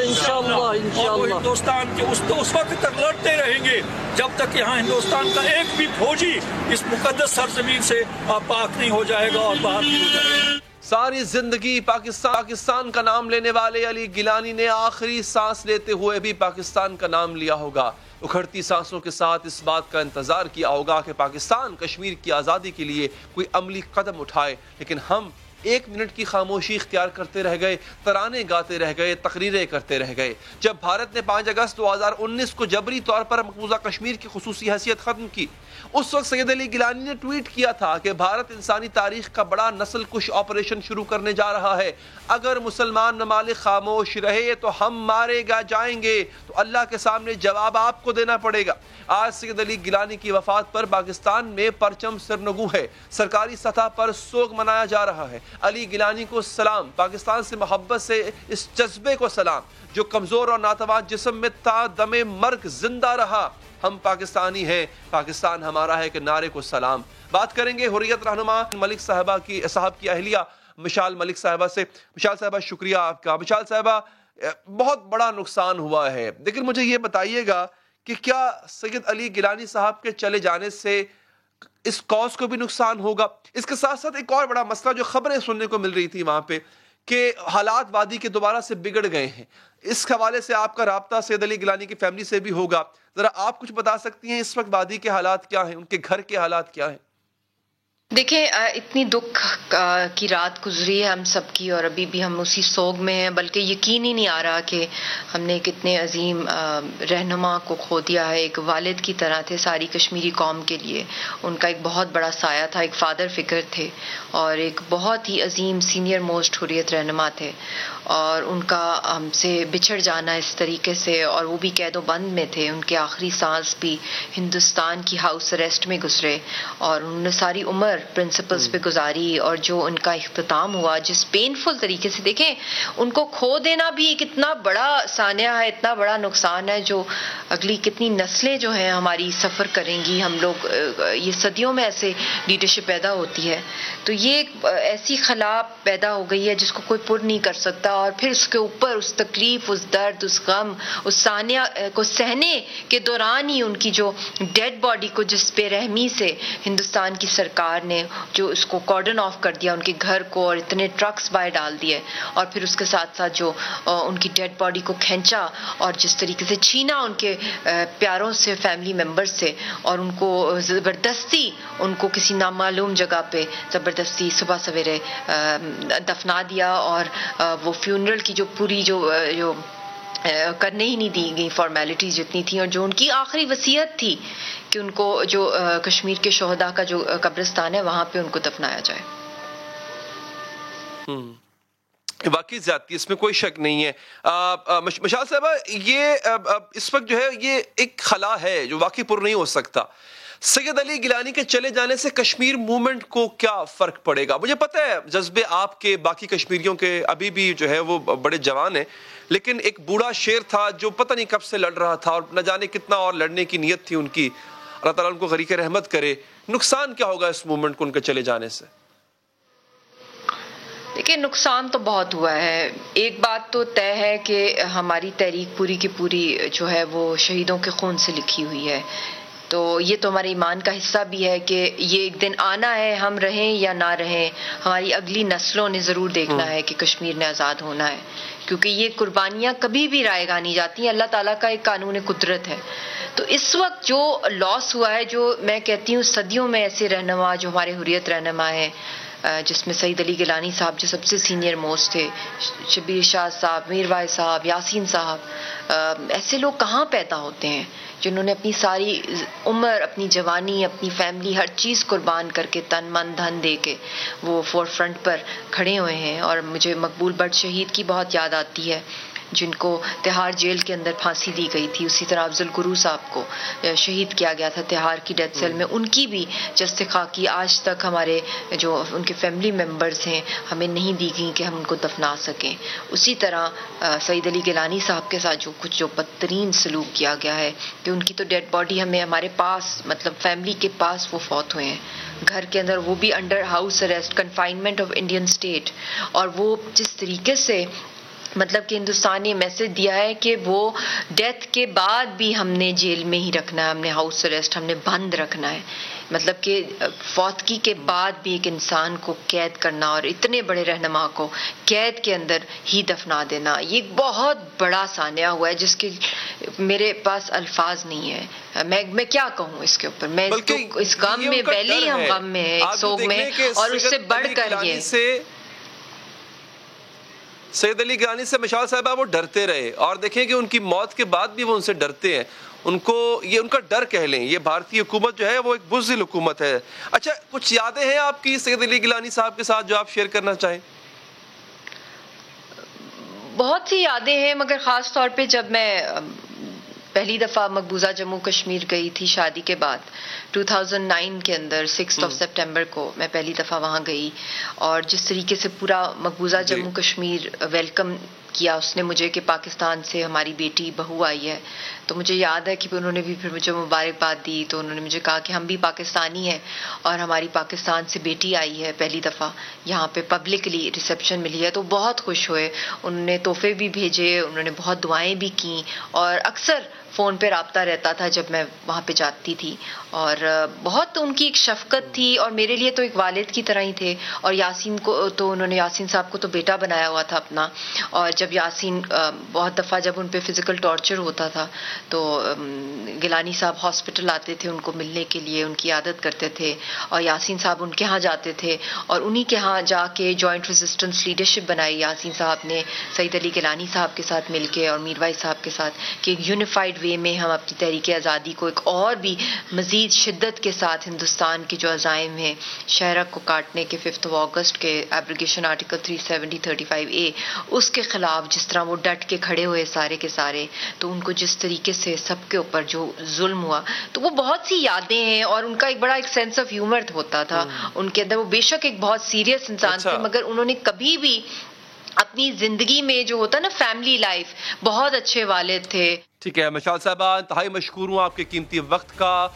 I: انشاءاللہ، اور وہ ہندوستان کے اس وقت تک لڑتے رہیں گے جب تک یہاں ہندوستان کا ایک بھی فوجی اس مقدس سرزمین سے پاک نہیں ہو جائے گا اور باہر نہیں ہو جائے گا۔
A: ساری زندگی پاکستان کا نام لینے والے علی گیلانی نے آخری سانس لیتے ہوئے بھی پاکستان کا نام لیا ہوگا، اکھڑتی سانسوں کے ساتھ اس بات کا انتظار کیا ہوگا کہ پاکستان کشمیر کی آزادی کے لیے کوئی عملی قدم اٹھائے، لیکن ہم 1 منٹ کی خاموشی اختیار کرتے رہ گئے، ترانے گاتے رہ گئے، تقریریں کرتے رہ گئے۔ جب بھارت نے 5 اگست 2019 کو جبری طور پر مقبوضہ کشمیر کی خصوصی حیثیت ختم کی، اس وقت سید علی گیلانی نے ٹویٹ کیا تھا کہ بھارت انسانی تاریخ کا بڑا نسل کش آپریشن شروع کرنے جا رہا ہے، اگر مسلمان ممالک خاموش رہے تو ہم مارے جائیں گے، تو اللہ کے سامنے جواب آپ کو دینا پڑے گا۔ آج سید علی گیلانی کی وفات پر پاکستان میں پرچم سرنگوں ہے، سرکاری سطح پر سوگ منایا جا رہا ہے۔ علی گیلانی کو سلام، پاکستان سے محبت سے اس جذبے کو سلام جو کمزور اور ناتوان جسم میں تا دم مرگ زندہ رہا۔ ہم پاکستانی ہیں، پاکستان ہمارا ہے کے نعرے کو سلام۔ بات کریں گے حریت رہنما ملک صاحب کی اہلیہ مشال ملک صاحبہ سے۔ مشال صاحبہ شکریہ آپ کا۔ مشال صاحبہ بہت بڑا نقصان ہوا ہے، لیکن مجھے یہ بتائیے گا کہ کیا سید علی گیلانی صاحب کے چلے جانے سے اس کاز کو بھی نقصان ہوگا؟ اس کے ساتھ ساتھ ایک اور بڑا مسئلہ جو خبریں سننے کو مل رہی تھی وہاں پہ کہ حالات وادی کے دوبارہ سے بگڑ گئے ہیں. اس حوالے سے آپ کا رابطہ سید علی گیلانی کی فیملی سے بھی ہوگا, ذرا آپ کچھ بتا سکتی ہیں اس وقت وادی کے حالات کیا ہیں, ان کے گھر کے حالات کیا ہیں؟
L: دیکھیں اتنی دکھ کی رات گزری ہے ہم سب کی, اور ابھی بھی ہم اسی سوگ میں ہیں, بلکہ یقین ہی نہیں آ رہا کہ ہم نے کتنے عظیم رہنما کو کھو دیا ہے. ایک والد کی طرح تھے ساری کشمیری قوم کے لیے, ان کا ایک بہت بڑا سایہ تھا, ایک فادر فگر تھے, اور ایک بہت ہی عظیم سینئر موسٹ حریت رہنما تھے. اور ان کا ہم سے بچھڑ جانا اس طریقے سے, اور وہ بھی قید و بند میں تھے, ان کے آخری سانس بھی ہندوستان کی ہاؤس اریسٹ میں گزرے, اور انہوں نے ساری عمر پرنسپلز پہ گزاری, اور جو ان کا اختتام ہوا جس پینفل طریقے سے, دیکھیں ان کو کھو دینا بھی کتنا بڑا سانحہ ہے, اتنا بڑا نقصان ہے, جو اگلی کتنی نسلیں جو ہیں ہماری سفر کریں گی. ہم لوگ یہ صدیوں میں ایسے لیڈرشپ پیدا ہوتی ہے, تو یہ ایسی خلا پیدا ہو گئی ہے جس کو کوئی پر نہیں کر سکتا, اور پھر اس کے اوپر اس تکلیف, اس درد, اس غم, اس سانحہ کو سہنے کے دوران ہی ان کی جو ڈیڈ باڈی کو جس بے رحمی سے ہندوستان کی سرکار نے جو اس کو کارڈن آف کر دیا, ان کے گھر کو, اور اتنے ٹرکس باہر ڈال دیے, اور پھر اس کے ساتھ ساتھ جو ان کی ڈیڈ باڈی کو کھینچا, اور جس طریقے سے چھینا ان کے پیاروں سے, فیملی ممبر سے, اور ان کو زبردستی ان کو کسی نامعلوم جگہ پہ زبردستی صبح سویرے دفنا دیا, اور وہ فیونرل کی جو پوری جو کرنے ہی نہیں دی گئی فارمیلٹیز جتنی تھیں, اور جو ان کی آخری وصیت تھی کہ ان کو جو کشمیر کے شہداء کا جو قبرستان ہے وہاں پہ ان کو دفنایا جائے.
A: واقعی زیادتی, اس میں کوئی شک نہیں ہے. مشال صاحبہ, یہ اس وقت جو ہے یہ ایک خلا ہے جو واقعی پر نہیں ہو سکتا. سید علی گیلانی کے چلے جانے سے کشمیر موومنٹ کو کیا فرق پڑے گا؟ مجھے پتہ ہے جذبے آپ کے, باقی کشمیریوں کے ابھی بھی جو ہے وہ بڑے جوان ہیں, لیکن ایک بوڑھا شیر تھا جو پتہ نہیں کب سے لڑ رہا تھا, اور نہ جانے کتنا اور لڑنے کی نیت تھی ان کی. اللہ تعالیٰ ان کو غریق رحمت کرے. نقصان کیا ہوگا اس موومنٹ کو ان کے چلے جانے سے؟
L: دیکھیں نقصان تو بہت ہوا ہے. ایک بات تو طے ہے کہ ہماری تحریک پوری کی پوری جو ہے وہ شہیدوں کے خون سے لکھی ہوئی ہے, تو یہ تو ہمارے ایمان کا حصہ بھی ہے کہ یہ ایک دن آنا ہے, ہم رہیں یا نہ رہیں, ہماری اگلی نسلوں نے ضرور دیکھنا ہے کہ کشمیر نے آزاد ہونا ہے, کیونکہ یہ قربانیاں کبھی بھی رائے گاہ نہیں جاتی ہیں, اللہ تعالیٰ کا ایک قانون قدرت ہے. تو اس وقت جو لاس ہوا ہے, جو میں کہتی ہوں صدیوں میں ایسے رہنما جو ہمارے حریت رہنما ہیں, جس میں سید علی گیلانی صاحب جو سب سے سینئر موسٹ تھے, شبیر شاہ صاحب, میر وائے صاحب, یاسین صاحب, ایسے لوگ کہاں پیدا ہوتے ہیں جنہوں نے اپنی ساری عمر, اپنی جوانی, اپنی فیملی, ہر چیز قربان کر کے, تن من دھن دے کے وہ فور فرنٹ پر کھڑے ہوئے ہیں. اور مجھے مقبول بٹ شہید کی بہت یاد آتی ہے جن کو تہاڑ جیل کے اندر پھانسی دی گئی تھی. اسی طرح افضل گرو صاحب کو شہید کیا گیا تھا تہاڑ کی ڈیتھ سیل میں, ان کی بھی جسد خاکی آج تک ہمارے جو ان کے فیملی ممبرز ہیں ہمیں نہیں دی گئی کہ ہم ان کو دفنا سکیں. اسی طرح سید علی گیلانی صاحب کے ساتھ جو بدترین سلوک کیا گیا ہے کہ ان کی تو ڈیڈ باڈی ہمیں ہمارے پاس, مطلب فیملی کے پاس وہ فوت ہوئے ہیں گھر کے اندر, وہ بھی under house arrest, confinement of Indian state. اور وہ جس طریقے سے مطلب کہ ہندوستان نے میسج دیا ہے کہ وہ ڈیتھ کے بعد بھی ہم نے جیل میں ہی رکھنا ہے, ہم نے ہاؤس اریسٹ, ہم نے بند رکھنا ہے. مطلب کہ فوتگی کے بعد بھی ایک انسان کو قید کرنا, اور اتنے بڑے رہنما کو قید کے اندر ہی دفنا دینا, یہ بہت بڑا سانحہ ہوا ہے جس کے میرے پاس الفاظ نہیں ہے. میں کیا کہوں اس کے اوپر, میں اس غم میں پہلے ہی ہم غم میں ہیں, ایک سوگ میں, اور اس سے بڑھ کر یہ
A: سید علی گیلانی سے مشال صاحبہ وہ ڈرتے رہے, اور دیکھیں کہ ان کی موت کے بعد بھی وہ ان سے ڈرتے ہیں. ان کو یہ ان کا ڈر کہہ لیں, یہ بھارتی حکومت جو ہے وہ ایک بزدل حکومت ہے. اچھا, کچھ یادیں ہیں آپ کی سید علی گیلانی صاحب کے ساتھ جو آپ شیئر کرنا چاہیں؟
L: بہت سی یادیں ہیں, مگر خاص طور پہ جب میں پہلی دفعہ مقبوضہ جموں کشمیر گئی تھی شادی کے بعد 2009 کے اندر 6 سپٹمبر کو میں پہلی دفعہ وہاں گئی, اور جس طریقے سے پورا مقبوضہ جموں کشمیر ویلکم کیا اس نے مجھے کہ پاکستان سے ہماری بیٹی بہو آئی ہے, تو مجھے یاد ہے کہ انہوں نے بھی پھر مجھے مبارکباد دی. تو انہوں نے مجھے کہا کہ ہم بھی پاکستانی ہیں اور ہماری پاکستان سے بیٹی آئی ہے پہلی دفعہ یہاں پہ پبلکلی ریسیپشن ملی ہے. تو بہت خوش ہوئے, انہوں نے تحفے بھی بھیجے, انہوں نے بہت دعائیں بھی کیں, اور اکثر فون پہ رابطہ رہتا تھا جب میں وہاں پہ جاتی تھی، اور بہت ان کی ایک شفقت تھی، اور میرے لیے تو ایک والد کی طرح ہی تھے. اور یاسین کو تو انہوں نے، یاسین صاحب کو تو بیٹا بنایا ہوا تھا اپنا. اور جب یاسین بہت دفعہ جب ان پہ فزیکل ٹارچر ہوتا تھا تو گیلانی صاحب ہاسپٹل آتے تھے ان کو ملنے کے لیے، ان کی عادت کرتے تھے، اور یاسین صاحب ان کے ہاں جاتے تھے، اور انہی کے ہاں جا کے جوائنٹ ریزسٹنس لیڈرشپ بنائی یاسین صاحب نے سعید علی گیلانی صاحب کے ساتھ مل کے اور میر وائز صاحب کے ساتھ، کہ ایک یونیفائڈ وے میں ہم اپنی تحریک آزادی کو ایک اور بھی مزید شدت کے ساتھ ہندوستان کے جو عزائم ہیں شہرک کو کاٹنے کے 5 اگست کے ایبریگیشن آرٹیکل 370-35A، اس کے خلاف جس طرح وہ ڈٹ کے کھڑے ہوئے سارے کے سارے، تو ان کو جس طریقے سے سب کے اوپر جو ظلم ہوا، تو وہ بہت سی یادیں ہیں. اور ان کا ایک بڑا ایک سینس آف ہیومر ہوتا تھا ان کے اندر. وہ بے شک ایک بہت سیریس انسان تھے، مگر انہوں نے کبھی بھی اپنی زندگی میں جو ہوتا نا فیملی لائف، بہت اچھے والد تھے.
A: ٹھیک ہے مشال صاحبہ، انتہائی مشکور ہوں آپ کے قیمتی وقت کا.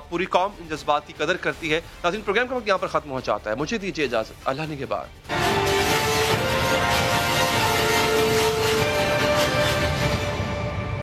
A: پوری قوم ان جذبات کی قدر کرتی ہے. ناظرین، پروگرام کا وقت یہاں پر ختم ہو جاتا ہے. مجھے دیجیے اجازت، اللہ نے کے بعد.